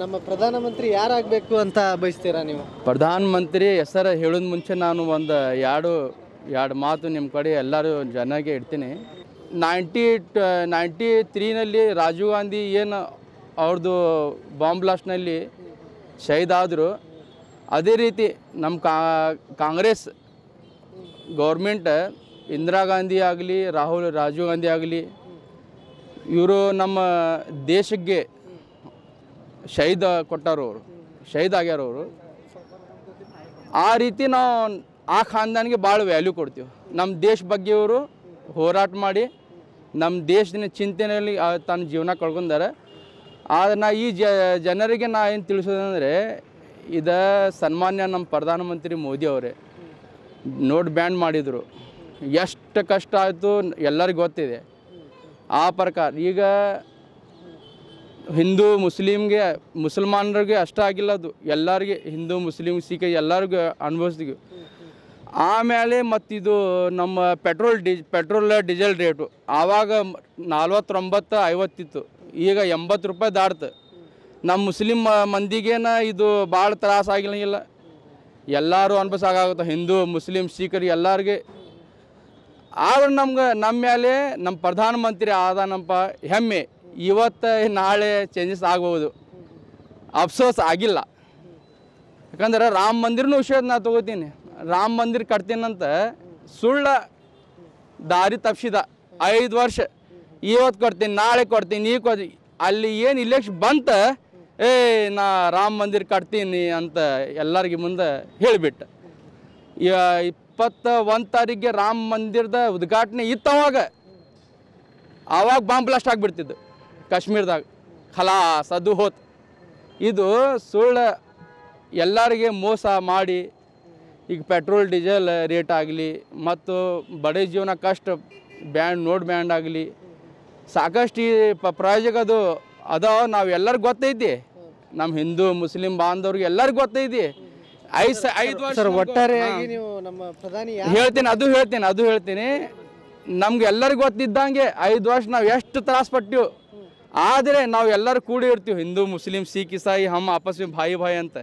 ನಮ್ಮ ಪ್ರಧಾನಮಂತ್ರಿ ಯಾರಾಗಬೇಕು ಅಂತ ಬಯಸ್ತೀರಾ ನೀವು? ಪ್ರಧಾನಮಂತ್ರಿ ಹೆಸರು ಹೇಳೋದು ಮುಂಚೆ ನಾನು ಎರಡು ಮಾತು ನಿಮ್ಮ ಕಡೆ ಎಲ್ಲರೂ ಜನರಿಗೆ ಇಡ್ತೀನಿ. 1993ನಲ್ಲಿ ರಾಜೀವ್ ಗಾಂಧಿ ಏನು ಅವ್ರದ್ದು ಬಾಂಬ್ ಬ್ಲಾಸ್ಟ್ನಲ್ಲಿ ಶಹೀದ್ ಆದರು, ಅದೇ ರೀತಿ ನಮ್ಮ ಕಾಂಗ್ರೆಸ್ ಗೌರ್ಮೆಂಟ್ ಇಂದಿರಾ ಗಾಂಧಿ ಆಗಲಿ, ರಾಜೀವ್ ಗಾಂಧಿ ಆಗಲಿ, ಇವರು ನಮ್ಮ ದೇಶಕ್ಕೆ ಶಹೀದ್ ಕೊಟ್ಟರು, ಶಹೀದ್ ಆಗ್ಯಾರವರು. ಆ ರೀತಿ ನಾವು ಆ ಖಾನ್ದಾನಿಗೆ ಭಾಳ ವ್ಯಾಲ್ಯೂ ಕೊಡ್ತೀವಿ. ನಮ್ಮ ದೇಶ ಬಗ್ಗೆ ಇವರು ಹೋರಾಟ ಮಾಡಿ ನಮ್ಮ ದೇಶದ ಚಿಂತನೆಯಲ್ಲಿ ತನ್ನ ಜೀವನ ಕಳ್ಕೊಂಡಾರೆ. ಆದರೆ ನಾ ಈ ಜನರಿಗೆ ನಾ ಏನು ತಿಳಿಸೋದಂದರೆ, ಇದು ಸನ್ಮಾನ್ಯ ನಮ್ಮ ಪ್ರಧಾನಮಂತ್ರಿ ಮೋದಿ ಅವರೇ ನೋಟ್ ಬ್ಯಾನ್ ಮಾಡಿದರು. ಎಷ್ಟು ಕಷ್ಟ ಆಯಿತು ಎಲ್ಲರಿಗೂ ಗೊತ್ತಿದೆ. ಆ ಪ್ರಕಾರ ಈಗ ಹಿಂದೂ ಮುಸಲ್ಮಾನರಿಗೆ ಅಷ್ಟೇ ಆಗಿಲ್ಲ, ಅದು ಎಲ್ಲರಿಗೆ, ಹಿಂದೂ ಮುಸ್ಲಿಮ್ ಸಿಖ್ ಎಲ್ಲರಿಗೂ ಅನುಭವಿಸ್ತೀವಿ. ಆಮೇಲೆ ಮತ್ತಿದು ನಮ್ಮ ಪೆಟ್ರೋಲ್ ಡೀಸೆಲ್ ರೇಟು ಆವಾಗ 49-50 ಇತ್ತು, ಈಗ 80 ರೂಪಾಯಿ ದಾಟ್ತು. ನಮ್ಮ ಮುಸ್ಲಿಮ್ ಮಂದಿಗೇನ ಇದು ಭಾಳ ತ್ರಾಸ ಆಗಿಲ್ಲ, ಎಲ್ಲರೂ ಅನುಭವಿಸಾಗುತ್ತೆ, ಹಿಂದೂ ಮುಸ್ಲಿಮ್ ಸಿಖರು ಎಲ್ಲರಿಗೆ. ಆದ್ರೆ ನಮ್ಮ ಮೇಲೆ ನಮ್ಮ ಪ್ರಧಾನಮಂತ್ರಿ ಆದಾನಪ್ಪ ಹೆಮ್ಮೆ. ಇವತ್ತು ನಾಳೆ ಚೇಂಜಸ್ ಆಗ್ಬೋದು, ಅಫ್ಸೋಸ್ ಆಗಿಲ್ಲ. ಯಾಕಂದ್ರೆ ರಾಮ ಮಂದಿರನೂ ವಿಷಯದ ನಾ ತೊಗೋತೀನಿ. ರಾಮ ಮಂದಿರ ಕಟ್ತೀನಂತ ಸುಳ್ಳ ದಾರಿ ತಪ್ಪಿಸಿದ. 5 ವರ್ಷ ಇವತ್ತು ಕೊಡ್ತೀನಿ, ನಾಳೆ ಕೊಡ್ತೀನಿ, ಈಗ ಕೊಡ್ತೀನಿ. ಅಲ್ಲಿ ಏನು ಇಲೆಕ್ಷನ್ ಬಂತ, ನಾ ರಾಮ ಮಂದಿರ ಕಟ್ತೀನಿ ಅಂತ ಎಲ್ಲರಿಗೆ ಮುಂದೆ ಹೇಳಿಬಿಟ್ಟ. 21 ತಾರೀಕಿಗೆ ರಾಮ ಮಂದಿರದ ಉದ್ಘಾಟನೆ ಇತ್ತು. ಆವಾಗ ಬಾಂಬ್ ಬ್ಲಾಸ್ಟ್ ಆಗಿಬಿಡ್ತಿದ್ದು ಕಾಶ್ಮೀರದಾಗ. ಖಲಾಸ್, ಅದು ಹೋತ್. ಇದು ಸುಳ್ಳು ಎಲ್ಲರಿಗೆ ಮೋಸ ಮಾಡಿ ಈಗ ಪೆಟ್ರೋಲ್ ಡೀಸೆಲ್ ರೇಟ್ ಆಗಲಿ ಮತ್ತು ಬಡ ಜೀವನ ಕಷ್ಟ ನೋಟ್ ಬ್ಯಾಂಡ್ ಆಗಲಿ ಸಾಕಷ್ಟು ಈ ಪ್ರಯೋಜಕ ಅದು ನಾವೆಲ್ಲರಿಗೂ ಗೊತ್ತೈತಿ. ನಮ್ಮ ಹಿಂದೂ ಮುಸ್ಲಿಂ ಬಾಂಧವ್ರಿಗೆ ಎಲ್ಲರಿಗೂ ಗೊತ್ತೈತಿ. 5 ವರ್ಷ ಒಟ್ಟಾರೆಯಾಗಿ ನೀವು ನಮ್ಮ ಪ್ರಧಾನಿ ಹೇಳ್ತೀನಿ ನಮ್ಗೆ ಎಲ್ಲರಿಗೂ ಗೊತ್ತಿದ್ದಂಗೆ 5 ವರ್ಷ ನಾವು ಎಷ್ಟು ತ್ರಾಸ ಪಟ್ಟಿವು. ಆದರೆ ನಾವು ಎಲ್ಲರೂ ಕೂಡಿ ಇರ್ತೀವಿ, ಹಿಂದೂ ಮುಸ್ಲಿಂ ಸಿಖ್ ಇಸಾಯಿ ಹಮ್ ಆಪಸ್ ಭಾಯಿ ಅಂತ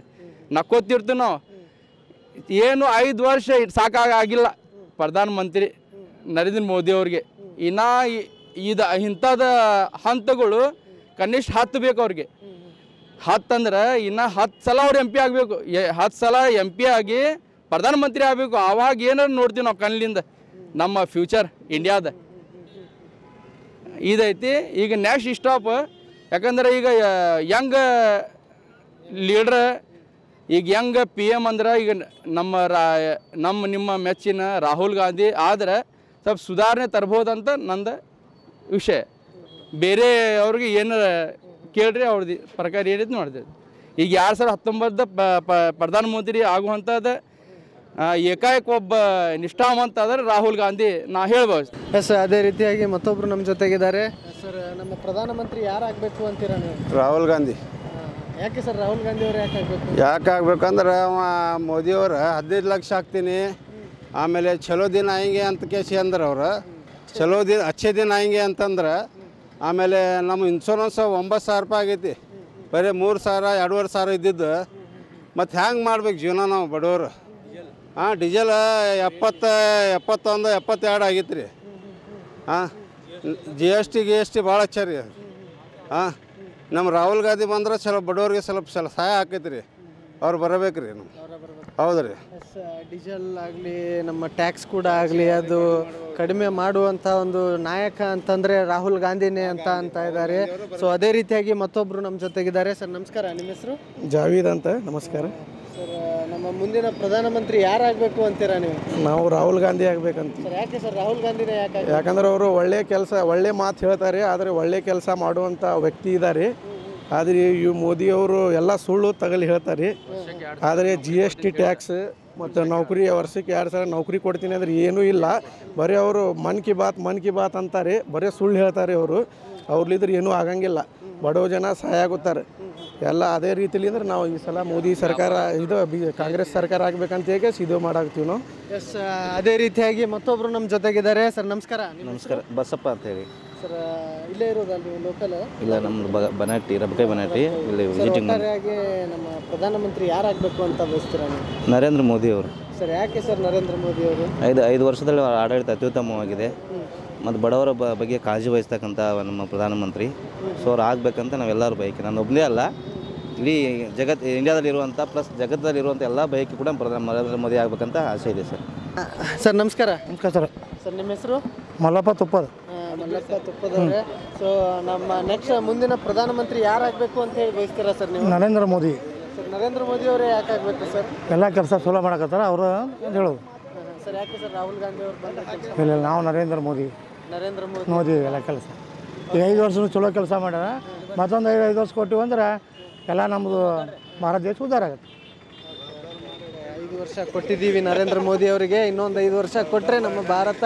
ನಕ್ಕೋತಿರ್ತೀವಿ ನಾವು. ಏನು 5 ವರ್ಷ ಸಾಕಾಗಿಲ್ಲ ಪ್ರಧಾನಮಂತ್ರಿ ನರೇಂದ್ರ ಮೋದಿ ಅವ್ರಿಗೆ. ಇನ್ನು ಇಂಥದ ಹಂತಗಳು ಕನಿಷ್ಠ 10 ಬೇಕು ಅವ್ರಿಗೆ. 10 ಅಂದ್ರೆ ಇನ್ನು 10 ಸಲ ಅವ್ರು MP ಆಗಬೇಕು. 10 ಸಲ MP ಆಗಿ ಪ್ರಧಾನಮಂತ್ರಿ ಆಗಬೇಕು. ಆವಾಗ ಏನಾರು ನೋಡ್ತೀವಿ ನಾವು ಕಣ್ಣಿಂದ ನಮ್ಮ ಫ್ಯೂಚರ್ ಇಂಡಿಯಾದ ಇದೈತಿ. ಈಗ ನೆಕ್ಸ್ಟ್ ಸ್ಟಾಪ್, ಯಾಕಂದ್ರೆ ಈಗ ಯಂಗ್ ಲೀಡ್ರ್, ಈಗ ಯಂಗ್ PM ಅಂದ್ರೆ ಈಗ ನಿಮ್ಮ ಮೆಚ್ಚಿನ ರಾಹುಲ್ ಗಾಂಧಿ ಆದರೆ ಸ್ವಲ್ಪ ಸುಧಾರಣೆ ತರ್ಬೋದಂತ ನಂದು ವಿಷಯ. ಬೇರೆ ಅವ್ರಿಗೆ ಏನು ಕೇಳ್ರಿ ಅವ್ರದ್ದು ಪ್ರಕಾರ ಏನಿತ್ತು ನೋಡ್ತೇವೆ. ಈಗ 2019 ಪ್ರಧಾನಮಂತ್ರಿ ಆಗುವಂಥದ್ದು ಏಕಾಏಕ ಒಬ್ಬ ನಿಷ್ಠಾವಂತ ಆದರೆ ರಾಹುಲ್ ಗಾಂಧಿ ನಾ ಹೇಳ್ಬೋದು. ಎಸ್, ಅದೇ ರೀತಿಯಾಗಿ ಮತ್ತೊಬ್ರು ನಮ್ಮ ಜೊತೆಗಿದ್ದಾರೆ. ಸರ್, ನಮ್ಮ ಪ್ರಧಾನಮಂತ್ರಿ ಯಾರಾಗಬೇಕು ಅಂತೀರಾ ನೀವು? ರಾಹುಲ್ ಗಾಂಧಿ. ಯಾಕೆ ಸರ್ ರಾಹುಲ್ ಗಾಂಧಿ ಅವರು ಯಾಕೆ ಆಗಬೇಕು? ಯಾಕೆ ಆಗ್ಬೇಕಂದ್ರೆ ಅವ ಮೋದಿಯವರು 15 ಲಕ್ಷ ಹಾಕ್ತೀನಿ, ಆಮೇಲೆ ಚಲೋ ದಿನ ಆಯ್ಗೆ ಅಂತ ಕೇಸಿ ಅಂದ್ರೆ ಅವ್ರು ಚಲೋ ದಿನ ಅಚ್ಚೆ ದಿನ ಆಯ್ಗೆ ಅಂತಂದ್ರೆ, ಆಮೇಲೆ ನಮ್ಮ ಇನ್ಶೂರೆನ್ಸ್ 9,000 ರೂಪಾಯಿ ಆಗೈತಿ, ಬರೀ 3,000 2,500 ಇದ್ದಿದ್ದು. ಮತ್ತು ಹ್ಯಾಂಗೆ ಮಾಡ್ಬೇಕು ಜೀವನ ನಾವು ಬಡವರು? ಡೀಸೆಲ್ 70, 71, 72 ಆಗೈತೆ ರೀ. GST ಭಾಳ ಹಚ್ಚಾರಿ. ನಮ್ಮ ರಾಹುಲ್ ಗಾಂಧಿ ಬಂದ್ರೆ ಸ್ವಲ್ಪ ಬಡವ್ರಿಗೆ ಸ್ವಲ್ಪ ಸಹಾಯ ಆಕೈತೆ ರೀ. ಅವ್ರು ಬರಬೇಕು ರೀ. ಹೌದು ರೀ. ಡೀಸೆಲ್ ಆಗಲಿ, ನಮ್ಮ ಟ್ಯಾಕ್ಸ್ ಕೂಡ ಆಗಲಿ, ಅದು ಕಡಿಮೆ ಮಾಡುವಂಥ ಒಂದು ನಾಯಕ ಅಂತಂದರೆ ರಾಹುಲ್ ಗಾಂಧಿನೇ ಅಂತ ಇದ್ದಾರೆ. ಸೊ ಅದೇ ರೀತಿಯಾಗಿ ಮತ್ತೊಬ್ಬರು ನಮ್ಮ ಜೊತೆಗಿದ್ದಾರೆ. ಸರ್ ನಮಸ್ಕಾರ, ನಿಮ್ಮ ಹೆಸರು? ಜಾವೀದ್ ಅಂತ. ನಮಸ್ಕಾರ ಸರ್. ನಮ್ಮ ಮುಂದಿನ ಪ್ರಧಾನಮಂತ್ರಿ ಯಾರಾಗಬೇಕು ಅಂತೀರಾ ನೀವು? ನಾವು ರಾಹುಲ್ ಗಾಂಧಿ ಆಗಬೇಕಂತ. ಸರ್ ಯಾಕೆ ಸರ್ ರಾಹುಲ್ ಗಾಂಧಿನೇ ಯಾಕೆ? ಯಾಕಂದ್ರೆ ಅವರು ಒಳ್ಳೆ ಮಾತು ಹೇಳ್ತಾರೆ, ಆದರೆ ಒಳ್ಳೆ ಕೆಲಸ ಮಾಡುವಂಥ ವ್ಯಕ್ತಿ ಇದ್ದಾರೆ. ಆದರೆ ಈ ಮೋದಿಯವರು ಎಲ್ಲ ಸುಳ್ಳು ತಗಲಿ ಹೇಳ್ತಾರೆ. ಆದರೆ GST ಟ್ಯಾಕ್ಸ್ ಮತ್ತು ನೌಕರಿ ವರ್ಷಕ್ಕೆ 2,000 ನೌಕರಿ ಕೊಡ್ತೀನಿ ಅಂದರೆ ಏನೂ ಇಲ್ಲ. ಬರೀ ಅವರು ಮನ್ ಕಿ ಬಾತ್ ಅಂತಾರೆ, ಬರೀ ಸುಳ್ಳು ಹೇಳ್ತಾರೆ. ಅವ್ರಲ್ಲಿದ್ರೆ ಏನೂ ಆಗಂಗಿಲ್ಲ. ಬಡವ ಜನ ಸಹಾಯ ಆಗುತ್ತಾರೆ ಎಲ್ಲ. ಅದೇ ರೀತಿಲಿ ಅಂದ್ರೆ ನಾವು ಈ ಸಲ ಮೋದಿ ಸರ್ಕಾರ ಕಾಂಗ್ರೆಸ್ ಸರ್ಕಾರ ಆಗಬೇಕಂತ ಹೇಗೆ ಇದು ಮಾಡಾಕ್ತೀವಿ ನಾವು. ಎಸ್, ಅದೇ ರೀತಿಯಾಗಿ ಮತ್ತೊಬ್ಬರು ನಮ್ಮ ಜೊತೆಗಿದ್ದಾರೆ. ಸರ್ ನಮಸ್ಕಾರ. ನಮಸ್ಕಾರ, ಬಸಪ್ಪ ಅಂತ ಹೇಳಿ. ಸರ್, ಇಲ್ಲೇ ಇರೋದಲ್ಲ ನೀವು ಲೋಕಲ್? ಇಲ್ಲ, ನಮ್ಮದು ಬನಾಟಿ, ರಬಕಾಯಿ ಬನಾಟಿ. ಇಲ್ಲಿ ವಿಸಿಟಿಂಗ್. ಒಟ್ಟಾರೆಯಾಗಿ ನಮ್ಮ ಪ್ರಧಾನಮಂತ್ರಿ ಯಾರಾಗಬೇಕು ಅಂತ ಬಯಸ್ತೀರಾ ನೀವು? ನರೇಂದ್ರ ಮೋದಿ ಅವರು. ಸರ್ ಯಾಕೆ ಸರ್ ನರೇಂದ್ರ ಮೋದಿ ಅವರು? 5 ವರ್ಷದಲ್ಲಿ ಆಡಳಿತ ಅತ್ಯುತ್ತಮವಾಗಿದೆ ಮತ್ತು ಬಡವರ ಬಗ್ಗೆ ಕಾಳಜಿ ವಹಿಸ್ತಕ್ಕಂಥ ನಮ್ಮ ಪ್ರಧಾನಮಂತ್ರಿ. ಸೊ ಅವ್ರು ಆಗಬೇಕಂತ ನಾವೆಲ್ಲರೂ ಬಯಕೆ, ನಾನು ಒಬ್ಬನೇ ಅಲ್ಲ, ಇಡೀ ಇಂಡಿಯಾದಲ್ಲಿರುವಂಥ ಪ್ಲಸ್ ಜಗತ್ತಲ್ಲಿರುವಂಥ ಎಲ್ಲ ಬಯಕೆ ಕೂಡ ನರೇಂದ್ರ ಮೋದಿ ಆಗಬೇಕಂತ ಆಸೆ ಇದೆ ಸರ್. ಸರ್ ನಮಸ್ಕಾರ. ನಮಸ್ಕಾರ ಸರ್. ಸರ್ ನಿಮ್ಮ ಹೆಸರು? ಮಲ್ಲಪ್ಪ ತುಪ್ಪದ. ಮಲ್ಲಪ್ಪ ತುಪ್ಪದವ್ರೆ. ಸೊ ನಮ್ಮ ನೆಕ್ಸ್ಟ್ ಮುಂದಿನ ಪ್ರಧಾನಮಂತ್ರಿ ಯಾರಾಗಬೇಕು ಅಂತ ಹೇಳಿ ಬಯಸ್ತೀರಾ ಸರ್ ನೀವು? ನರೇಂದ್ರ ಮೋದಿ. ಸರ್ ನರೇಂದ್ರ ಮೋದಿ ಅವರೇ ಯಾಕೆ ಆಗಬೇಕು ಸರ್? ಎಲ್ಲ ಕೆಲಸ ಸುಲಭ ಮಾಡಕತ್ತಾರ ಅವರು ಅಂತ ಹೇಳೋದು. ಸರ್ ಯಾಕೆ ಸರ್ ರಾಹುಲ್ ಗಾಂಧಿ ಅವ್ರು ಬಂದ? ಇಲ್ಲ, ನಾವು ನರೇಂದ್ರ ಮೋದಿ ಎಲ್ಲ ಕೆಲಸ ಈ 5 ವರ್ಷನೂ ಚಲೋ ಕೆಲಸ ಮಾಡ್ಯಾರ. ಮತ್ತೊಂದು 5 ವರ್ಷ ಕೊಟ್ಟಿವಿ ಅಂದ್ರೆ ಎಲ್ಲ ನಮ್ಮದು ಭಾರತ ದೇಶ ಉದ್ಧಾರ ಆಗುತ್ತೆ. 5 ವರ್ಷ ಕೊಟ್ಟಿದ್ದೀವಿ ನರೇಂದ್ರ ಮೋದಿ ಅವರಿಗೆ, ಇನ್ನೊಂದು 5 ವರ್ಷ ಕೊಟ್ಟರೆ ನಮ್ಮ ಭಾರತ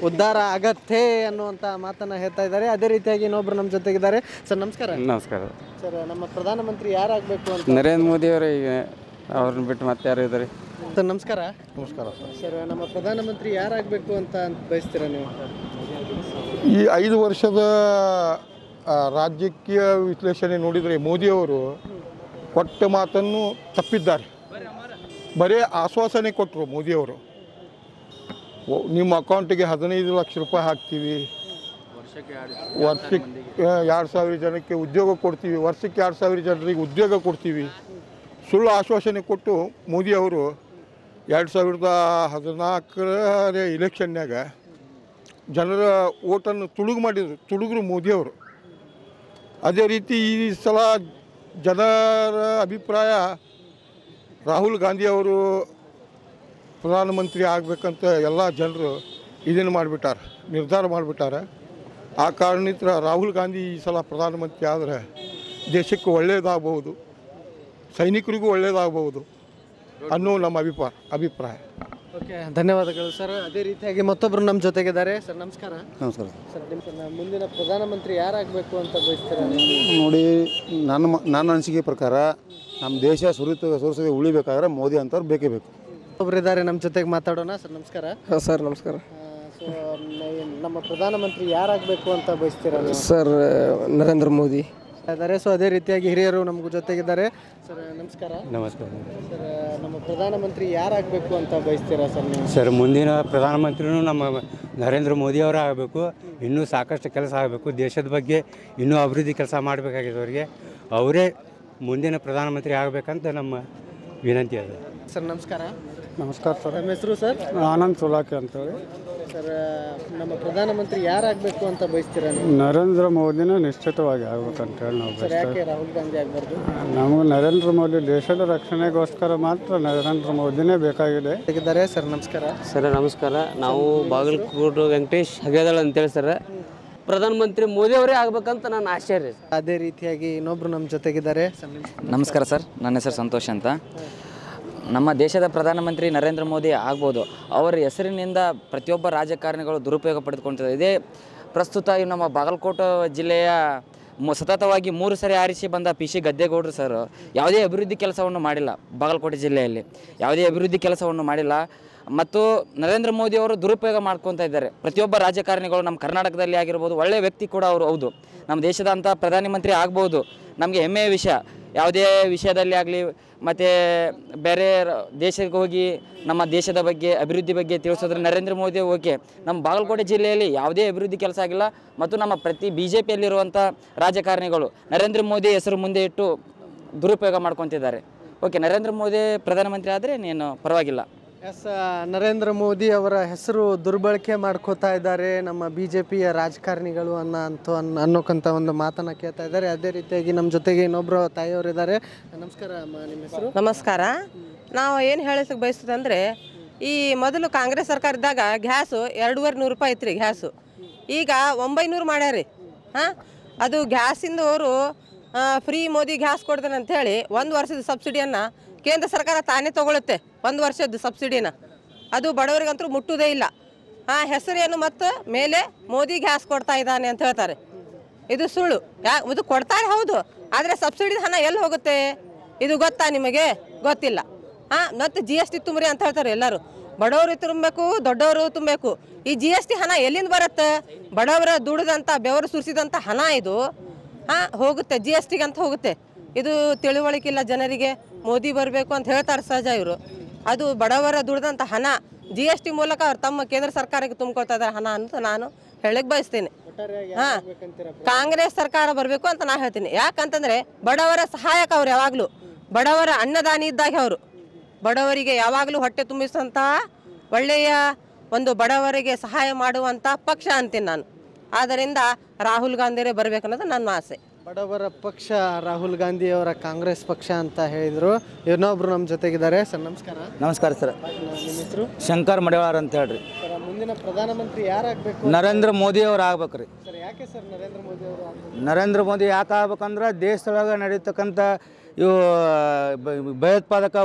ಉದ್ಧಾರ ಆಗತ್ತೆ ಅನ್ನುವಂಥ ಮಾತನ್ನು ಹೇಳ್ತಾ ಇದ್ದಾರೆ. ಅದೇ ರೀತಿಯಾಗಿ ಇನ್ನೊಬ್ರು ನಮ್ಮ ಜೊತೆಗಿದ್ದಾರೆ. ಸರ್ ನಮಸ್ಕಾರ. ನಮಸ್ಕಾರ ಸರ್. ನಮ್ಮ ಪ್ರಧಾನಮಂತ್ರಿ ಯಾರಾಗಬೇಕು ಅಂತ? ನರೇಂದ್ರ ಮೋದಿ ಅವರೇ, ಈಗ ಅವ್ರನ್ನ ಬಿಟ್ಟು ಮತ್ತೆ ಯಾರು ಇದ್ದಾರೆ? ಸರ್ ನಮಸ್ಕಾರ. ನಮಸ್ಕಾರ ಸರ್. ನಮ್ಮ ಪ್ರಧಾನಮಂತ್ರಿ ಯಾರಾಗಬೇಕು ಅಂತ ಬಯಸ್ತೀರಾ ನೀವು? ಈ 5 ವರ್ಷದ ರಾಜಕೀಯ ವಿಶ್ಲೇಷಣೆ ನೋಡಿದರೆ ಮೋದಿಯವರು ಕೊಟ್ಟ ಮಾತನ್ನು ತಪ್ಪಿದ್ದಾರೆ. ಬರೀ ಆಶ್ವಾಸನೆ ಕೊಟ್ಟರು ಮೋದಿಯವರು. ನಿಮ್ಮ ಅಕೌಂಟಿಗೆ 15 ಲಕ್ಷ ರೂಪಾಯಿ ಹಾಕ್ತೀವಿ, ವರ್ಷಕ್ಕೆ 2,000 ಜನಕ್ಕೆ ಉದ್ಯೋಗ ಕೊಡ್ತೀವಿ, ವರ್ಷಕ್ಕೆ 2,000 ಜನರಿಗೆ ಉದ್ಯೋಗ ಕೊಡ್ತೀವಿ, ಸುಳ್ಳು ಆಶ್ವಾಸನೆ ಕೊಟ್ಟು ಮೋದಿಯವರು 2014 ಇಲೆಕ್ಷನ್ಯಾಗ ಜನರ ಓಟನ್ನು ತುಳುಗರು ಮೋದಿಯವರು. ಅದೇ ರೀತಿ ಈ ಸಲ ಜನರ ಅಭಿಪ್ರಾಯ ರಾಹುಲ್ ಗಾಂಧಿ ಅವರು ಪ್ರಧಾನಮಂತ್ರಿ ಆಗಬೇಕಂತ ಎಲ್ಲ ಜನರು ಇದನ್ನು ಮಾಡಿಬಿಟ್ಟಾರೆ, ನಿರ್ಧಾರ ಮಾಡಿಬಿಟ್ಟಾರೆ. ಆ ಕಾರಣದಿಂದ ರಾಹುಲ್ ಗಾಂಧಿ ಈ ಸಲ ಪ್ರಧಾನಮಂತ್ರಿ ಆದರೆ ದೇಶಕ್ಕೆ ಒಳ್ಳೆಯದಾಗಬಹುದು, ಸೈನಿಕರಿಗೂ ಒಳ್ಳೆಯದಾಗಬಹುದು ಅನ್ನೋ ನಮ್ಮ ಅಭಿಪ್ರಾಯ. ಓಕೆ, ಧನ್ಯವಾದಗಳು ಸರ್. ಅದೇ ರೀತಿಯಾಗಿ ಮತ್ತೊಬ್ಬರು ನಮ್ಮ ಜೊತೆಗಿದ್ದಾರೆ. ಸರ್ ನಮಸ್ಕಾರ. ನಮಸ್ಕಾರ ಸರ್. ಮುಂದಿನ ಪ್ರಧಾನಮಂತ್ರಿ ಯಾರಾಗಬೇಕು ಅಂತ ಬಯಸ್ತೀರಾ? ನೋಡಿ, ನನ್ನ ಅನಿಸಿಕೆ ಪ್ರಕಾರ ನಮ್ಮ ದೇಶ ಸುರಕ್ಷತೆ ಉಳಿಬೇಕಾದ್ರೆ ಮೋದಿ ಅಂತವ್ರು ಬೇಕೇ ಬೇಕು. ಒಬ್ಬರಿದ್ದಾರೆ ನಮ್ಮ ಜೊತೆಗೆ ಮಾತಾಡೋಣ. ಸರ್ ನಮಸ್ಕಾರ. ಸರ್ ನಮಸ್ಕಾರ. ಸೊ ನಮ್ಮ ಪ್ರಧಾನಮಂತ್ರಿ ಯಾರಾಗಬೇಕು ಅಂತ ಬಯಸ್ತೀರಾ? ಸರ್ ನರೇಂದ್ರ ಮೋದಿ ಇದ್ದಾರೆ. ಸೊ ಅದೇ ರೀತಿಯಾಗಿ ಹಿರಿಯರು ನಮಗೂ ಜೊತೆಗಿದ್ದಾರೆ. ಸರ್ ನಮಸ್ಕಾರ. ನಮಸ್ಕಾರ ಸರ್. ನಮ್ಮ ಪ್ರಧಾನಮಂತ್ರಿ ಯಾರಾಗಬೇಕು ಅಂತ ಬಯಸ್ತೀರಾ ಸರ್ ನೀವು? ಸರ್, ಮುಂದಿನ ಪ್ರಧಾನಮಂತ್ರಿನೂ ನಮ್ಮ ನರೇಂದ್ರ ಮೋದಿ ಅವರೇ ಆಗಬೇಕು. ಇನ್ನೂ ಸಾಕಷ್ಟು ಕೆಲಸ ಆಗಬೇಕು, ದೇಶದ ಬಗ್ಗೆ ಇನ್ನೂ ಅಭಿವೃದ್ಧಿ ಕೆಲಸ ಮಾಡಬೇಕಾಗಿದೆ ಅವರಿಗೆ. ಅವರೇ ಮುಂದಿನ ಪ್ರಧಾನಮಂತ್ರಿ ಆಗಬೇಕಂತ ನಮ್ಮ ವಿನಂತಿ ಅದ. ಸರ್ ನಮಸ್ಕಾರ. ನಮಸ್ಕಾರ ಸರ್. ನಮ್ಮ ಹೆಸರು ಸರ್? ಆನಂದ್ ಸೋಲಾಕಿ ಅಂತೇಳಿ. ಸರ್, ನಮ್ಮ ಪ್ರಧಾನಮಂತ್ರಿ ಯಾರಾಗಬೇಕು ಅಂತ ಬಯಸ್ತೀರಾ ನೀವು? ನರೇಂದ್ರ ಮೋದಿನ ನಿಶ್ಚಿತವಾಗಿ ಆಗ್ಬೇಕಂತೇಳಿ ನಾವು ಸರ್. ಯಾಕೆ ರಾಹುಲ್ ಗಾಂಧಿ ಆಗಬಾರ್ದು? ನಮಗೆ ನರೇಂದ್ರ ಮೋದಿ ದೇಶದ ರಕ್ಷಣೆಗೋಸ್ಕರ ಮಾತ್ರ ನರೇಂದ್ರ ಮೋದಿನೇ ಬೇಕಾಗಿದೆ. ಸರ್ ನಮಸ್ಕಾರ. ಸರ್ ನಮಸ್ಕಾರ. ನಾವು ಬಾಗಲಕೋಟೆ ವೆಂಕಟೇಶ್ ಹಗೇದಳ ಅಂತೇಳಿ ಸರ್. ಪ್ರಧಾನಮಂತ್ರಿ ಮೋದಿಯವರೇ ಆಗ್ಬೇಕಂತ ನನ್ನ ಆಶೆ ರೀ. ಅದೇ ರೀತಿಯಾಗಿ ಇನ್ನೊಬ್ರು ನಮ್ಮ ಜೊತೆಗಿದ್ದಾರೆ. ನಮಸ್ಕಾರ ಸರ್, ನನ್ನ ಹೆಸರು ಸಂತೋಷ್ ಅಂತ. ನಮ್ಮ ದೇಶದ ಪ್ರಧಾನಮಂತ್ರಿ ನರೇಂದ್ರ ಮೋದಿ ಆಗ್ಬೋದು. ಅವರ ಹೆಸರಿನಿಂದ ಪ್ರತಿಯೊಬ್ಬ ರಾಜಕಾರಣಿಗಳು ದುರುಪಯೋಗ ಪಡೆದುಕೊಳ್ತಿದ್ದಾರೆ. ಇದೇ ಪ್ರಸ್ತುತ ನಮ್ಮ ಬಾಗಲಕೋಟೆ ಜಿಲ್ಲೆಯ ಸತತವಾಗಿ 3 ಸರಿ ಆರಿಸಿ ಬಂದ PC ಗದ್ದೇಗೌಡರು ಸರ್ ಯಾವುದೇ ಅಭಿವೃದ್ಧಿ ಕೆಲಸವನ್ನು ಮಾಡಿಲ್ಲ. ಬಾಗಲಕೋಟೆ ಜಿಲ್ಲೆಯಲ್ಲಿ ಯಾವುದೇ ಅಭಿವೃದ್ಧಿ ಕೆಲಸವನ್ನು ಮಾಡಿಲ್ಲ. ಮತ್ತು ನರೇಂದ್ರ ಮೋದಿ ಅವರು ದುರುಪಯೋಗ ಮಾಡ್ಕೊತಾ ಇದ್ದಾರೆ. ಪ್ರತಿಯೊಬ್ಬ ರಾಜಕಾರಣಿಗಳು ನಮ್ಮ ಕರ್ನಾಟಕದಲ್ಲಿ ಆಗಿರ್ಬೋದು, ಒಳ್ಳೆಯ ವ್ಯಕ್ತಿ ಕೂಡ ಅವರು. ಹೌದು, ನಮ್ಮ ದೇಶದಂಥ ಪ್ರಧಾನಮಂತ್ರಿ ಆಗ್ಬೋದು, ನಮಗೆ ಹೆಮ್ಮೆಯ ವಿಷಯ. ಯಾವುದೇ ವಿಷಯದಲ್ಲಿ ಆಗಲಿ ಮತ್ತು ಬೇರೆ ದೇಶಕ್ಕೆ ಹೋಗಿ ನಮ್ಮ ದೇಶದ ಬಗ್ಗೆ ಅಭಿವೃದ್ಧಿ ಬಗ್ಗೆ ತಿಳಿಸೋದ್ರೆ ನರೇಂದ್ರ ಮೋದಿ ಓಕೆ. ನಮ್ಮ ಬಾಗಲಕೋಟೆ ಜಿಲ್ಲೆಯಲ್ಲಿ ಯಾವುದೇ ಅಭಿವೃದ್ಧಿ ಕೆಲಸ ಆಗಿಲ್ಲ. ಮತ್ತು ನಮ್ಮ BJPಯಲ್ಲಿರುವಂಥ ರಾಜಕಾರಣಿಗಳು ನರೇಂದ್ರ ಮೋದಿ ಹೆಸರು ಮುಂದೆ ಇಟ್ಟು ದುರುಪಯೋಗ ಮಾಡ್ಕೊತಿದ್ದಾರೆ. ಓಕೆ, ನರೇಂದ್ರ ಮೋದಿ ಪ್ರಧಾನಮಂತ್ರಿ ಆದರೆ ನೀನು ಪರವಾಗಿಲ್ಲ. ನರೇಂದ್ರ ಮೋದಿ ಅವರ ಹೆಸರು ದುರ್ಬಳಕೆ ಮಾಡ್ಕೋತಾ ಇದ್ದಾರೆ ನಮ್ಮ BJPಯ ರಾಜಕಾರಣಿಗಳು ಅನ್ನೋಕ್ಕಂಥ ಒಂದು ಮಾತನ್ನು ಕೇಳ್ತಾ ಇದ್ದಾರೆ. ಅದೇ ರೀತಿಯಾಗಿ ನಮ್ಮ ಜೊತೆಗೆ ಇನ್ನೊಬ್ಬರು ತಾಯಿಯವರಿದ್ದಾರೆ. ನಮಸ್ಕಾರ ಅಮ್ಮ, ನಿಮ್ಮ ಹೆಸರು? ನಮಸ್ಕಾರ. ನಾವು ಏನು ಹೇಳಕ್ಕೆ ಬಯಸ್ತದೆ ಅಂದರೆ, ಈ ಮೊದಲು ಕಾಂಗ್ರೆಸ್ ಸರ್ಕಾರ ಇದ್ದಾಗ ಗ್ಯಾಸು 2,500 ರೂಪಾಯಿ ಐತ್ರಿ ಗ್ಯಾಸು. ಈಗ 900 ಮಾಡ್ಯಾರಿ. ಹಾಂ, ಅದು ಗ್ಯಾಸಿಂದ ಅವರು ಫ್ರೀ ಮೋದಿ ಗ್ಯಾಸ್ ಕೊಡ್ತಾನೆ ಅಂಥೇಳಿ 1 ವರ್ಷದ ಸಬ್ಸಿಡಿಯನ್ನು ಕೇಂದ್ರ ಸರ್ಕಾರ ತಾನೇ ತೊಗೊಳುತ್ತೆ. 1 ವರ್ಷದ ಸಬ್ಸಿಡಿನ ಅದು ಬಡವರಿಗಂತೂ ಮುಟ್ಟುವುದೇ ಇಲ್ಲ. ಹೆಸರೇನು ಮತ್ತು ಮೇಲೆ ಮೋದಿ ಗ್ಯಾಸ್ ಕೊಡ್ತಾ ಇದ್ದಾನೆ ಅಂತ ಹೇಳ್ತಾರೆ. ಇದು ಸುಳ್ಳು. ಇದು ಕೊಡ್ತಾರೆ ಹೌದು, ಆದರೆ ಸಬ್ಸಿಡಿ ಹಣ ಎಲ್ಲಿ ಹೋಗುತ್ತೆ ಇದು ಗೊತ್ತಾ ನಿಮಗೆ? ಗೊತ್ತಿಲ್ಲ. ಮತ್ತು GST ತುಂಬ್ರಿ ಅಂತ ಹೇಳ್ತಾರೆ ಎಲ್ಲರೂ. ಬಡವರು ತುಂಬಬೇಕು, ದೊಡ್ಡವರು ತುಂಬಬೇಕು. ಈ GST ಹಣ ಎಲ್ಲಿಂದ ಬರುತ್ತೆ? ಬಡವರ ದುಡಿದಂಥ ಬೆವರು ಸುರಿಸಿದಂಥ ಹಣ ಇದು ಹೋಗುತ್ತೆ, GSTಗೆ ಅಂತ ಹೋಗುತ್ತೆ. ಇದು ತಿಳುವಳಿಕಿಲ್ಲ ಜನರಿಗೆ. ಮೋದಿ ಬರಬೇಕು ಅಂತ ಹೇಳ್ತಾರೆ ಸಹಜ ಇವರು. ಅದು ಬಡವರ ದುಡಿದಂಥ ಹಣ GST ಮೂಲಕ ಅವ್ರು ತಮ್ಮ ಕೇಂದ್ರ ಸರ್ಕಾರಕ್ಕೆ ತುಂಬಿಕೊಳ್ತಾ ಇದ್ದಾರೆ ಹಣ ಅಂತ ನಾನು ಹೇಳಕ್ಕೆ ಬಯಸ್ತೀನಿ. ಕಾಂಗ್ರೆಸ್ ಸರ್ಕಾರ ಬರಬೇಕು ಅಂತ ನಾನು ಹೇಳ್ತೀನಿ. ಯಾಕಂತಂದರೆ ಬಡವರ ಸಹಾಯಕ ಅವ್ರು ಯಾವಾಗಲೂ ಬಡವರ ಅನ್ನದಾನಿ ಇದ್ದಾಗ ಅವರು ಬಡವರಿಗೆ ಯಾವಾಗಲೂ ಹೊಟ್ಟೆ ತುಂಬಿಸುವಂಥ ಒಳ್ಳೆಯ ಒಂದು ಬಡವರಿಗೆ ಸಹಾಯ ಮಾಡುವಂಥ ಪಕ್ಷ ಅಂತೀನಿ ನಾನು. ಆದ್ದರಿಂದ ರಾಹುಲ್ ಗಾಂಧಿರೇ ಬರಬೇಕನ್ನೋದು ನನ್ನ ಆಸೆ. ಬಡವರ ಪಕ್ಷ ರಾಹುಲ್ ಗಾಂಧಿ ಅವರ ಕಾಂಗ್ರೆಸ್ ಪಕ್ಷ ಅಂತ ಹೇಳಿದರು. ಇನ್ನೊಬ್ರು ನಮ್ಮ ಜೊತೆಗಿದ್ದಾರೆ. ಸರ್ ನಮಸ್ಕಾರ. ನಮಸ್ಕಾರ ಸರ್. ನಿಮ್ಮ ಹೆಸರು? ಶಂಕರ್ ಮಡಿವಾಳ ಅಂತ ಹೇಳ್ರಿ. ಸರ್, ಮುಂದಿನ ಪ್ರಧಾನಮಂತ್ರಿ ಯಾರಾಗಬೇಕು? ನರೇಂದ್ರ ಮೋದಿ ಅವ್ರು ಆಗ್ಬೇಕ್ರಿ. ಸರ್, ಯಾಕೆ ಸರ್ ನರೇಂದ್ರ ಮೋದಿ ಅವರು? ನರೇಂದ್ರ ಮೋದಿ ಯಾಕೆ ಆಗ್ಬೇಕಂದ್ರೆ ದೇಶದೊಳಗೆ ನಡೀತಕ್ಕಂಥ ಇವು ಭಯೋತ್ಪಾದಕ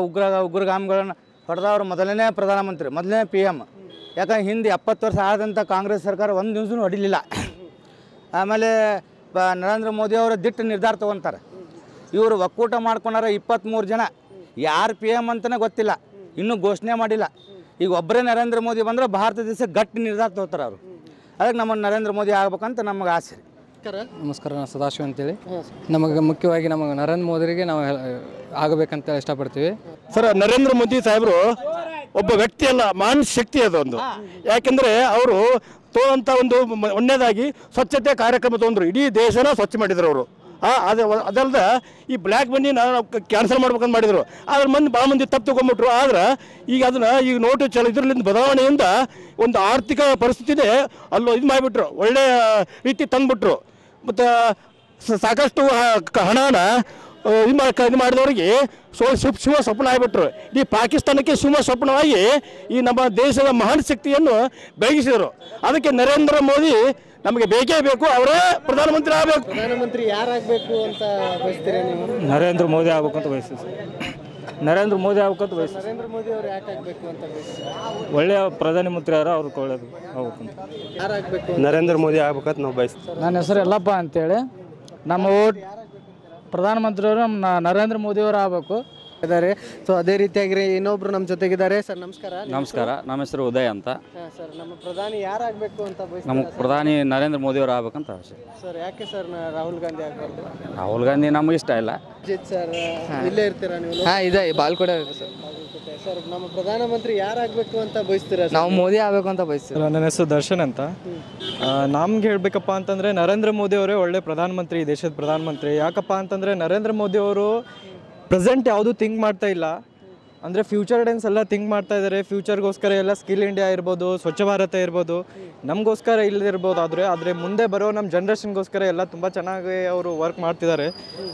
ಉಗ್ರಗಾಮಿಗಳನ್ನು ಹೊಡೆದವ್ರು ಮೊದಲನೇ ಪ್ರಧಾನಮಂತ್ರಿ, ಮೊದಲನೇ PM. ಯಾಕಂದ್ರೆ ಹಿಂದೆ 70 ವರ್ಷ ಆದಂಥ ಕಾಂಗ್ರೆಸ್ ಸರ್ಕಾರ ಒಂದು ದಿವಸನೂ ಹೊಡಿಲಿಲ್ಲ. ಆಮೇಲೆ ನರೇಂದ್ರ ಮೋದಿ ಅವರು ದಿಟ್ಟ ನಿರ್ಧಾರ ತೊಗೊತಾರೆ. ಇವರು ಒಕ್ಕೂಟ ಮಾಡ್ಕೊಂಡಾರ 23 ಜನ. ಯಾರು PM ಅಂತಲೇ ಗೊತ್ತಿಲ್ಲ, ಇನ್ನೂ ಘೋಷಣೆ ಮಾಡಿಲ್ಲ. ಈಗ ಒಬ್ಬರೇ ನರೇಂದ್ರ ಮೋದಿ ಬಂದರೆ ಭಾರತ ದೇಶ ಗಟ್ಟಿ ನಿರ್ಧಾರ ತೊಗೋತಾರೆ ಅವರು. ಅದಕ್ಕೆ ನಮ್ಮ ನರೇಂದ್ರ ಮೋದಿ ಆಗ್ಬೇಕಂತ ನಮಗೆ ಆಸೆ. ನಮಸ್ಕಾರ, ನಾನು ಸದಾಶಿವ ಅಂತೇಳಿ. ನಮಗೆ ಮುಖ್ಯವಾಗಿ ನಮಗೆ ನರೇಂದ್ರ ಮೋದಿಗೆ ನಾವು ಆಗಬೇಕಂತ ಇಷ್ಟಪಡ್ತೀವಿ. ಸರ್, ನರೇಂದ್ರ ಮೋದಿ ಸಾಹೇಬರು ಒಬ್ಬ ವ್ಯಕ್ತಿ ಅಲ್ಲ, ಮಹಾನ್ ಶಕ್ತಿ ಅದೊಂದು. ಯಾಕೆಂದರೆ ಅವರು ತೋಂಥ ಒಂದು ಒಂದನೇದಾಗಿ ಸ್ವಚ್ಛತೆ ಕಾರ್ಯಕ್ರಮ ತೊಗೊಂಡ್ರು, ಇಡೀ ದೇಶನ ಸ್ವಚ್ಛ ಮಾಡಿದ್ರು ಅವರು. ಅದಲ್ದ ಈ ಬ್ಲ್ಯಾಕ್ ಮನಿನ ಕ್ಯಾನ್ಸಲ್ ಮಾಡ್ಬೇಕಂತ ಮಾಡಿದರು. ಆದ್ರೆ ಭಾಳ ಮಂದಿ ತಪ್ಪು ತೊಗೊಂಡ್ಬಿಟ್ರು. ಆದ್ರೆ ಈಗ ಅದನ್ನು ಈಗ ನೋಟು ಇದರಿಂದ ಬದಲಾವಣೆಯಿಂದ ಒಂದು ಆರ್ಥಿಕ ಪರಿಸ್ಥಿತಿನೇ ಅಲ್ಲೂ ಇದು ಮಾಡಿಬಿಟ್ರು, ಒಳ್ಳೆಯ ರೀತಿ ತಂದುಬಿಟ್ರು. ಮತ್ತು ಸಾಕಷ್ಟು ಹಣನ ಇದು ಮಾಡಿದವರಿಗೆ ಶಿವ ಸ್ವಪ್ನ ಆಗಿಬಿಟ್ರು. ಈ ಪಾಕಿಸ್ತಾನಕ್ಕೆ ಶಿವ ಸ್ವಪ್ನವಾಗಿ ಈ ನಮ್ಮ ದೇಶದ ಮಹಾನ್ ಶಕ್ತಿಯನ್ನು ಬೆಳಗಿಸಿದರು. ಅದಕ್ಕೆ ನರೇಂದ್ರ ಮೋದಿ ನಮಗೆ ಬೇಕೇ ಬೇಕು, ಅವರೇ ಪ್ರಧಾನಮಂತ್ರಿ ಆಗಬೇಕು. ಪ್ರಧಾನಮಂತ್ರಿ ಯಾರಾಗಬೇಕು ಅಂತ ಬಯಸ್ತೀರಾ ನೀವು? ನರೇಂದ್ರ ಮೋದಿ ಆಗ್ಬೇಕು ಅಂತ ಬಯಸ್ತೀವಿ. ನರೇಂದ್ರ ಮೋದಿ ಆಗ್ಬೇಕಂತ ಬಯಸ್ತೀವಿ. ನರೇಂದ್ರ ಮೋದಿ ಅವರು ಯಾಕೆ ಆಗಬೇಕು ಅಂತ ಬಯಸ್ತೀರಾ? ಒಳ್ಳೆಯ ಪ್ರಧಾನಮಂತ್ರಿ ಯಾರು ಅವ್ರಿಗೆ ಒಳ್ಳೇದು ಆಗ್ಬೇಕಂತ. ಯಾರಾಗಬೇಕು? ನರೇಂದ್ರ ಮೋದಿ ಆಗ್ಬೇಕಂತ ನಾವು ಬಯಸ್ತೀವಿ. ನನ್ನ ಹೆಸರು ಯಲ್ಲಪ್ಪ ಅಂತೇಳಿ. ನಮ್ಮ ಓಟ್ ಪ್ರಧಾನಮಂತ್ರಿಯವರು ನಮ್ಮ ನರೇಂದ್ರ ಮೋದಿಯವರು ಆಗಬೇಕು ಇದ್ದಾರೆ. ಸೊ ಅದೇ ರೀತಿಯಾಗಿ ಇನ್ನೊಬ್ರು ನಮ್ಮ ಜೊತೆಗಿದ್ದಾರೆ. ಸರ್ ನಮಸ್ಕಾರ. ನಮಸ್ಕಾರ, ನಮ್ಮ ಹೆಸರು ಉದಯ್ ಅಂತ. ಸರ್, ನಮ್ಮ ಪ್ರಧಾನಿ ಯಾರಾಗಬೇಕು ಅಂತ ಬಯಸ್ತೀರಾ? ನಮ್ಮ ಪ್ರಧಾನಿ ನರೇಂದ್ರ ಮೋದಿ ಅವರು ಆಗ್ಬೇಕಂತ ಆಸೆ. ಸರ್, ಯಾಕೆ ಸರ್ ರಾಹುಲ್ ಗಾಂಧಿ ಆಗಬಾರ್ದು? ರಾಹುಲ್ ಗಾಂಧಿ ನಮಗೆ ಇಷ್ಟ ಇಲ್ಲ. ಅಜಿತ್ ಸರ್, ಇಲ್ಲೇ ಇರ್ತೀರಾ ನೀವು? ಇದೆ ಬಾಲ್ಕೋಟೆ ಸರ್. ಸರ್, ನಮ್ಮ ಪ್ರಧಾನಮಂತ್ರಿ ಯಾರಾಗಬೇಕು ಅಂತ ಬಯಸ್ತೀರಾ? ನಾವು ಮೋದಿ ಆಗಬೇಕು ಅಂತ ಬಯಸ್ತೀವಿ. ನನ್ನ ಹೆಸರು ದರ್ಶನ್ ಅಂತ. ನಮ್ಗೆ ಹೇಳ್ಬೇಕಪ್ಪ ಅಂತಂದರೆ ನರೇಂದ್ರ ಮೋದಿ ಅವರೇ ಒಳ್ಳೆ ಪ್ರಧಾನಮಂತ್ರಿ, ದೇಶದ ಪ್ರಧಾನಮಂತ್ರಿ. ಯಾಕಪ್ಪ ಅಂತಂದರೆ ನರೇಂದ್ರ ಮೋದಿ ಅವರು ಪ್ರೆಸೆಂಟ್ ಯಾವುದೂ ಥಿಂಕ್ ಮಾಡ್ತಾ ಇಲ್ಲ. ಅಂದರೆ ಫ್ಯೂಚರ್ ಡೇನ್ಸ್ ಎಲ್ಲ ಥಿಂಕ್ ಮಾಡ್ತಾ ಇದ್ದಾರೆ. ಫ್ಯೂಚರ್ಗೋಸ್ಕರ ಎಲ್ಲ ಸ್ಕಿಲ್ ಇಂಡಿಯಾ ಇರ್ಬೋದು, ಸ್ವಚ್ಛ ಭಾರತ ಇರ್ಬೋದು, ನಮಗೋಸ್ಕರ ಇಲ್ಲದಿರ್ಬೋದು. ಆದರೆ ಮುಂದೆ ಬರೋ ನಮ್ಮ ಜನ್ರೇಷನ್ಗೋಸ್ಕರ ಎಲ್ಲ ತುಂಬ ಚೆನ್ನಾಗಿ ಅವರು ವರ್ಕ್ ಮಾಡ್ತಿದ್ದಾರೆ.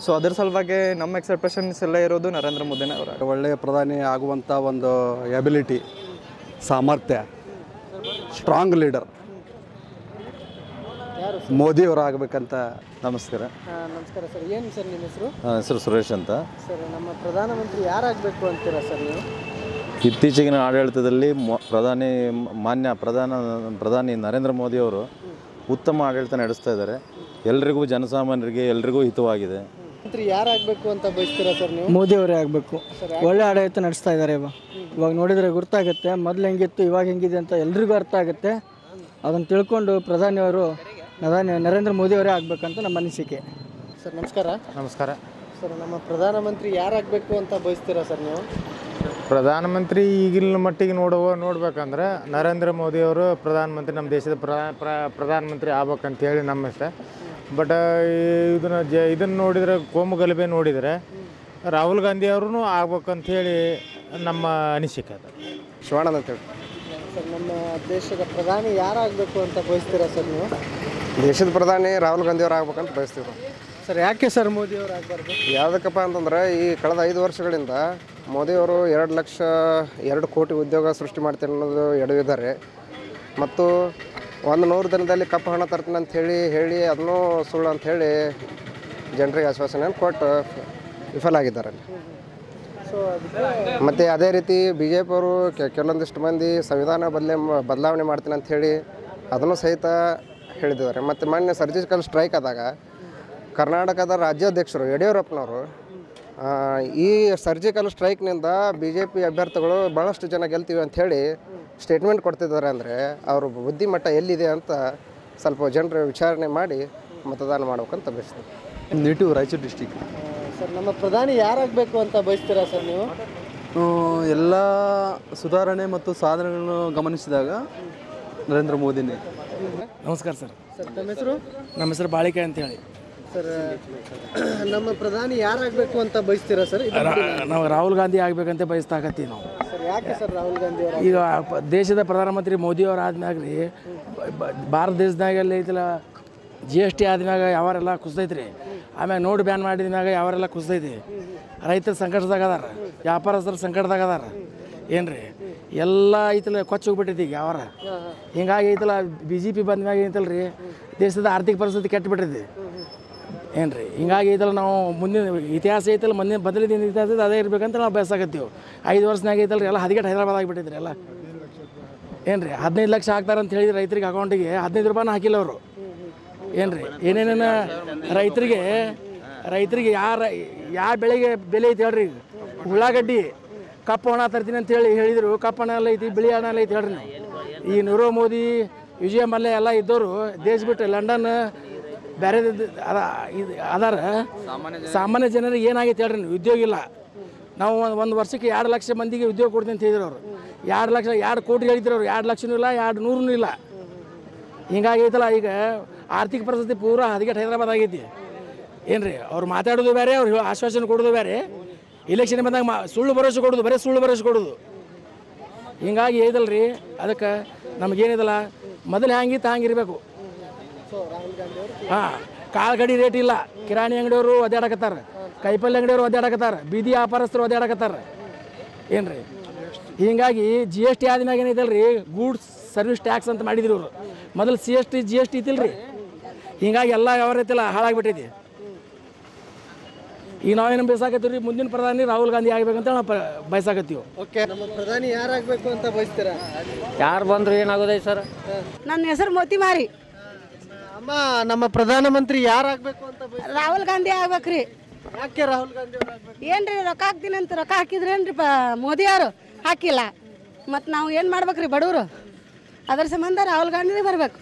ಸೊ ಅದ್ರ ಸಲುವಾಗಿ ನಮ್ಮ ಎಕ್ಸ್ಪೆಕ್ಟೇಷನ್ಸ್ ಎಲ್ಲ ಇರೋದು ನರೇಂದ್ರ ಮೋದಿನೇ ಅವರ. ಒಳ್ಳೆಯ ಪ್ರಧಾನಿ ಆಗುವಂಥ ಒಂದು ಎಬಿಲಿಟಿ, ಸಾಮರ್ಥ್ಯ, ಸ್ಟ್ರಾಂಗ್ ಲೀಡರ್. ಮೋದಿಯವರು ಆಗಬೇಕಂತ. ನಮಸ್ಕಾರ. ನಮಸ್ಕಾರ ಸರ್. ಏನು ಸರ್ ನಿಮ್ಮ ಹೆಸರು? ಹೆಸರು ಸುರೇಶ್ ಅಂತ. ಸರ್, ನಮ್ಮ ಪ್ರಧಾನಮಂತ್ರಿ ಯಾರಾಗಬೇಕು ಅಂತೀರಾ ಸರ್ ನೀವು? ಇತ್ತೀಚೆಗಿನ ಆಡಳಿತದಲ್ಲಿ ಪ್ರಧಾನಿ ನರೇಂದ್ರ ಮೋದಿಯವರು ಉತ್ತಮ ಆಡಳಿತ ನಡೆಸ್ತಾ ಇದ್ದಾರೆ. ಎಲ್ರಿಗೂ, ಜನಸಾಮಾನ್ಯರಿಗೆ ಎಲ್ರಿಗೂ ಹಿತವಾಗಿದೆ. ಮಂತ್ರಿ ಯಾರಾಗಬೇಕು ಅಂತ ಬಯಸ್ತೀರಾ ಸರ್ ನೀವು? ಮೋದಿ ಅವರೇ ಆಗಬೇಕು. ಒಳ್ಳೆ ಆಡಳಿತ ನಡೆಸ್ತಾ ಇದ್ದಾರೆ. ಇವಾಗ ನೋಡಿದರೆ ಗೊತ್ತಾಗುತ್ತೆ, ಮೊದಲು ಹೆಂಗಿತ್ತು ಇವಾಗ ಹೆಂಗಿದೆ ಅಂತ ಎಲ್ರಿಗೂ ಅರ್ಥ ಆಗುತ್ತೆ. ಅದನ್ನು ತಿಳ್ಕೊಂಡು ಪ್ರಧಾನಿಯವರು ನರೇಂದ್ರ ಮೋದಿ ಅವರೇ ಆಗಬೇಕಂತ ನಮ್ಮ ಅನಿಸಿಕೆ. ಸರ್ ನಮಸ್ಕಾರ. ನಮಸ್ಕಾರ ಸರ್, ನಮ್ಮ ಪ್ರಧಾನಮಂತ್ರಿ ಯಾರಾಗಬೇಕು ಅಂತ ಬಯಸ್ತೀರಾ ಸರ್ ನೀವು? ಪ್ರಧಾನಮಂತ್ರಿ ಈಗಿನ ಮಟ್ಟಿಗೆ ನೋಡ್ಬೇಕಂದ್ರೆ ನರೇಂದ್ರ ಮೋದಿಯವರು ಪ್ರಧಾನಮಂತ್ರಿ, ನಮ್ಮ ದೇಶದ ಪ್ರಧಾನಮಂತ್ರಿ ಆಗ್ಬೇಕಂತೇಳಿ ನಮ್ಮ ಇಷ್ಟ. ಬಟ್ ಇದನ್ನು ನೋಡಿದರೆ, ಕೋಮು ಗಲಭೆ ನೋಡಿದರೆ ರಾಹುಲ್ ಗಾಂಧಿ ಅವ್ರೂ ಆಗ್ಬೇಕಂತೇಳಿ ನಮ್ಮ ಅನಿಸಿಕೆ ಅದು. ಶಿವಾನಂದ ಅಂತೇಳಿ. ಸರ್, ನಮ್ಮ ದೇಶದ ಪ್ರಧಾನಿ ಯಾರಾಗಬೇಕು ಅಂತ ಬಯಸ್ತೀರಾ ಸರ್ ನೀವು? ದೇಶದ ಪ್ರಧಾನಿ ರಾಹುಲ್ ಗಾಂಧಿ ಅವ್ರು ಆಗ್ಬೇಕಂತ ಬಯಸ್ತೀವಿ. ಸರ್, ಯಾಕೆ ಸರ್ ಮೋದಿ ಅವರು ಆಗಬಾರ್ದು? ಯಾವುದಕ್ಕಪ್ಪ ಅಂತಂದ್ರೆ ಈ ಕಳೆದ 5 ವರ್ಷಗಳಿಂದ ಮೋದಿಯವರು 2 ಕೋಟಿ ಉದ್ಯೋಗ ಸೃಷ್ಟಿ ಮಾಡ್ತೀನಿ ಅನ್ನೋದು ಎಡವಿದ್ದಾರೆ. ಮತ್ತು 100 ದಿನದಲ್ಲಿ ಕಪ್ಪು ಹಣ ತರ್ತೀನಿ ಅಂತ ಹೇಳಿ ಅದನ್ನೂ ಸುಳ್ಳು ಅಂಥೇಳಿ ಜನರಿಗೆ ಆಶ್ವಾಸನೆಯನ್ನು ಕೊಟ್ಟು ವಿಫಲಾಗಿದ್ದಾರೆ. ಮತ್ತು ಅದೇ ರೀತಿ BJP ಅವರು ಕೆಲವೊಂದಿಷ್ಟು ಮಂದಿ ಸಂವಿಧಾನ ಬದಲಾವಣೆ ಮಾಡ್ತೀನಿ ಅಂಥೇಳಿ ಅದನ್ನು ಸಹಿತ ಹೇಳಿದ್ದಾರೆ. ಮತ್ತು ಮೊನ್ನೆ ಸರ್ಜಿಕಲ್ ಸ್ಟ್ರೈಕ್ ಆದಾಗ ಕರ್ನಾಟಕದ ರಾಜ್ಯಾಧ್ಯಕ್ಷರು ಯಡಿಯೂರಪ್ಪನವರು ಈ ಸರ್ಜಿಕಲ್ ಸ್ಟ್ರೈಕ್ನಿಂದ BJP ಅಭ್ಯರ್ಥಿಗಳು ಭಾಳಷ್ಟು ಜನ ಗೆಲ್ತೀವಿ ಅಂಥೇಳಿ ಸ್ಟೇಟ್ಮೆಂಟ್ ಕೊಡ್ತಿದ್ದಾರೆ. ಅಂದರೆ ಅವ್ರ ಬುದ್ಧಿಮಟ್ಟ ಎಲ್ಲಿದೆ ಅಂತ ಸ್ವಲ್ಪ ಜನರು ವಿಚಾರಣೆ ಮಾಡಿ ಮತದಾನ ಮಾಡ್ಬೇಕಂತ ಬಯಸ್ತೀವಿ. Native Raichur district. ಸರ್, ನಮ್ಮ ಪ್ರಧಾನಿ ಯಾರಾಗಬೇಕು ಅಂತ ಬಯಸ್ತೀರಾ ಸರ್ ನೀವು? ಎಲ್ಲ ಸುಧಾರಣೆ ಮತ್ತು ಸಾಧನೆಗಳನ್ನು ಗಮನಿಸಿದಾಗ ನರೇಂದ್ರ ಮೋದಿನೇ. ನಮಸ್ಕಾರ ಸರ್. ಸರ್, ತಮ್ಮ ಹೆಸರು? ನಮ್ಮ ಹೆಸರು ಬಾಳಿಕೆ ಅಂತೇಳಿ. ಸರ್, ನಮ್ಮ ಪ್ರಧಾನಿ ಯಾರಾಗಬೇಕು ಅಂತ ಬಯಸ್ತೀರಾ ಸರ್? ನಾವು ರಾಹುಲ್ ಗಾಂಧಿ ಆಗಬೇಕಂತ ಬಯಸ್ತಾಕತ್ತೀವಿ ನಾವು. ಸರ್, ಯಾಕೆ ಸರ್ ರಾಹುಲ್ ಗಾಂಧಿ ಅವರು? ಈಗ ದೇಶದ ಪ್ರಧಾನಮಂತ್ರಿ ಮೋದಿಯವರು ಆದ್ಮ್ಯಾಗ ರೀ ಭಾರತ ದೇಶದಾಗೆಲ್ಲ ಐತಿಲ್ಲ GST ಆದ್ಮ್ಯಾಗ ಯಾವಾರೆಲ್ಲ ಕುಸ್ದೈತ್ರಿ. ಆಮ್ಯಾಗ ನೋಟ್ ಬ್ಯಾನ್ ಮಾಡಿದ್ಮ್ಯಾಗ ಯಾವಾರೆಲ್ಲ ಕುಸ್ದೈತಿ. ರೈತರ ಸಂಕಟದಾಗ ಅದಾರ, ವ್ಯಾಪಾರಸ್ಥರ ಸಂಕಟದಾಗ ಅದಾರ. ಏನ್ರಿ ಎಲ್ಲ ಐತಲ್ಲ ಕೊಚ್ಚ ಹೋಗ್ಬಿಟ್ಟೈತಿ ಈಗ ಯಾವಾರ. ಹಿಂಗಾಗಿ ಐತಲ್ಲ BJP ಬಂದ್ಮ್ಯಾಗ ಐತಲ್ಲ ರೀ ದೇಶದ ಆರ್ಥಿಕ ಪರಿಸ್ಥಿತಿ ಕೆಟ್ಟುಬಿಟ್ಟೈತಿ. ಏನ್ರಿ ಹಿಂಗಾಗಿ ಐತಲ್ಲ ನಾವು ಮುಂದಿನ ಇತಿಹಾಸ ಐತಲ್ಲ ಬದಲಿದ ಇತಿಹಾಸ ಅದೇ ಇರ್ಬೇಕಂತ ನಾವು ಬಯಸಾಕತ್ತೀವಿ. 5 ವರ್ಷನಾಗ ಐತಲ್ಲ ರೀ ಎಲ್ಲ ಹದಗೆಟ್ಟು ಹೈದರಾಬಾದ್ ಆಗಿಬಿಟ್ಟೈತ್ರಿ ಎಲ್ಲ. ಏನ್ರಿ 15 ಲಕ್ಷ ಹಾಕ್ತಾರೆ ಅಂತ ಹೇಳಿದ್ರೆ ರೈತರಿಗೆ ಅಕೌಂಟಿಗೆ 15 ರೂಪಾಯಿನ ಹಾಕಿಲ್ಲ ಅವರು. ಏನ್ರಿ ಏನೇನ ರೈತರಿಗೆ ಯಾವ ಬೆಳೆಗೆ ಬೆಲೆ ಐತಿ ಹೇಳ್ರಿ. ಉಳ್ಳಾಗಡ್ಡಿ ಕಪ್ಪು ಹಣ ತರ್ತೀನಿ ಅಂತ ಹೇಳಿದರು. ಕಪ್ಪು ಹಣ ಎಲ್ಲ ಐತಿ, ಬಿಳಿ ಹಣ ಎಲ್ಲ ಐತಿ ಹೇಳ್ರಿ. ಈ ನೀರವ್ ಮೋದಿ, ವಿಜಯ ಮಲ್ಯ ಎಲ್ಲ ಇದ್ದವರು ದೇಶ ಬಿಟ್ಟು ಲಂಡನ್ ಬೇರೆ ಅದಾರ. ಸಾಮಾನ್ಯ ಜನರಿಗೆ ಏನಾಗೈತೆ ಹೇಳ್ರಿ, ಉದ್ಯೋಗ ಇಲ್ಲ. ನಾವು ಒಂದು ವರ್ಷಕ್ಕೆ 2 ಲಕ್ಷ ಮಂದಿಗೆ ಉದ್ಯೋಗ ಕೊಡ್ತೀನಿ ಅಂತ ಹೇಳಿದ್ರು ಅವರು. 2 ಕೋಟಿ ಹೇಳಿದ್ರು ಅವರು. 2 ಲಕ್ಷನೂ ಇಲ್ಲ, 200 ಇಲ್ಲ. ಹಿಂಗಾಗಿ ಐತಲ್ಲ ಈಗ ಆರ್ಥಿಕ ಪರಿಸ್ಥಿತಿ ಪೂರಾ ಹದಗೆಟ್ಟು ಹೈದರಾಬಾದ್ ಆಗೈತಿ. ಏನ್ರಿ ಅವ್ರು ಮಾತಾಡೋದು ಬೇರೆ, ಅವ್ರು ಆಶ್ವಾಸನೆ ಕೊಡೋದು ಬೇರೆ. ಇಲೆಕ್ಷನ್ ಬಂದಾಗ ಸುಳ್ಳು ಭರವಸೆ ಕೊಡೋದು, ಬರೀ ಸುಳ್ಳು ಭರವಸೆ ಕೊಡೋದು. ಹಿಂಗಾಗಿ ಐದಲ್ರಿ ಅದಕ್ಕೆ ನಮಗೇನಿದಲ್ಲ ಮೊದಲು ಹ್ಯಾಂಗಿತ್ತು ಹಂಗಿರ್ಬೇಕು. ಹಾಂ, ಕಾಳು ಗಡಿ ರೇಟ್ ಇಲ್ಲ. ಕಿರಾಣಿ ಅಂಗಡಿಯವರು ಒದ್ದಾಡಕತ್ತಾರ, ಕೈಪಲ್ಯ ಅಂಗಡಿಯವರು ಒದ್ದಾಡಕತ್ತಾರ, ಬೀದಿ ವ್ಯಾಪಾರಸ್ಥರು ಒದ್ದಾಡಕತ್ತಾರ. ಏನ್ರಿ ಹಿಂಗಾಗಿ GST ಆದ್ಮ್ಯಾಗ ಏನೈತಲ್ರಿ ಗೂಡ್ಸ್ ಸರ್ವಿಸ್ ಟ್ಯಾಕ್ಸ್ ಅಂತ ಮಾಡಿದ್ರು ಇವರು. ಮೊದಲು GST ಇತ್ತಿಲ್ರಿ. ಹಿಂಗಾಗಿ ಎಲ್ಲ ಯಾವ ರೀತಿಲ್ಲ ಹಾಳಾಗ್ಬಿಟ್ಟೈತಿ. ಈಗ ನಾವೇನು ಬಯಸಾಕತ್ತೀವಿ ರೀ, ಮುಂದಿನ ಪ್ರಧಾನಿ ರಾಹುಲ್ ಗಾಂಧಿ ಆಗ್ಬೇಕಂತ ನಾವು ಬಯಸಾಕತ್ತೀವಿ. ಓಕೆ, ನಮ್ಮ ಪ್ರಧಾನಿ ಯಾರಾಗಬೇಕು ಅಂತ ಬಯಸ್ತೀರಾ? ಯಾರು ಬಂದ್ರು ಏನಾಗೋದೈತೆ ಸರ್? ನನ್ನ ಹೆಸರು ಮೋತಿಮಾರಿ. ಅಮ್ಮ, ನಮ್ಮ ಪ್ರಧಾನಮಂತ್ರಿ ಯಾರಾಗಬೇಕು ಅಂತ ಬಯಸ್ತೀರಾ? ರಾಹುಲ್ ಗಾಂಧಿ ಆಗ್ಬೇಕ್ರಿ. ಯಾಕೆ ರಾಹುಲ್ ಗಾಂಧಿ ಅವರು ಆಗ್ಬೇಕು? ಏನ್ರಿ ರೊಕ್ಕ ಹಾಕ್ತೀನಿ ಅಂತ ರೊಕ್ಕ ಹಾಕಿದ್ರೇನ್ರಿ ಮೋದಿ ಅವರು ಹಾಕಿಲ್ಲ. ಮತ್ತು ನಾವು ಏನು ಮಾಡ್ಬೇಕ್ರಿ ಬಡವರು? ಅದ್ರ ಸಂಬಂಧ ರಾಹುಲ್ ಗಾಂಧಿ ಬರಬೇಕು.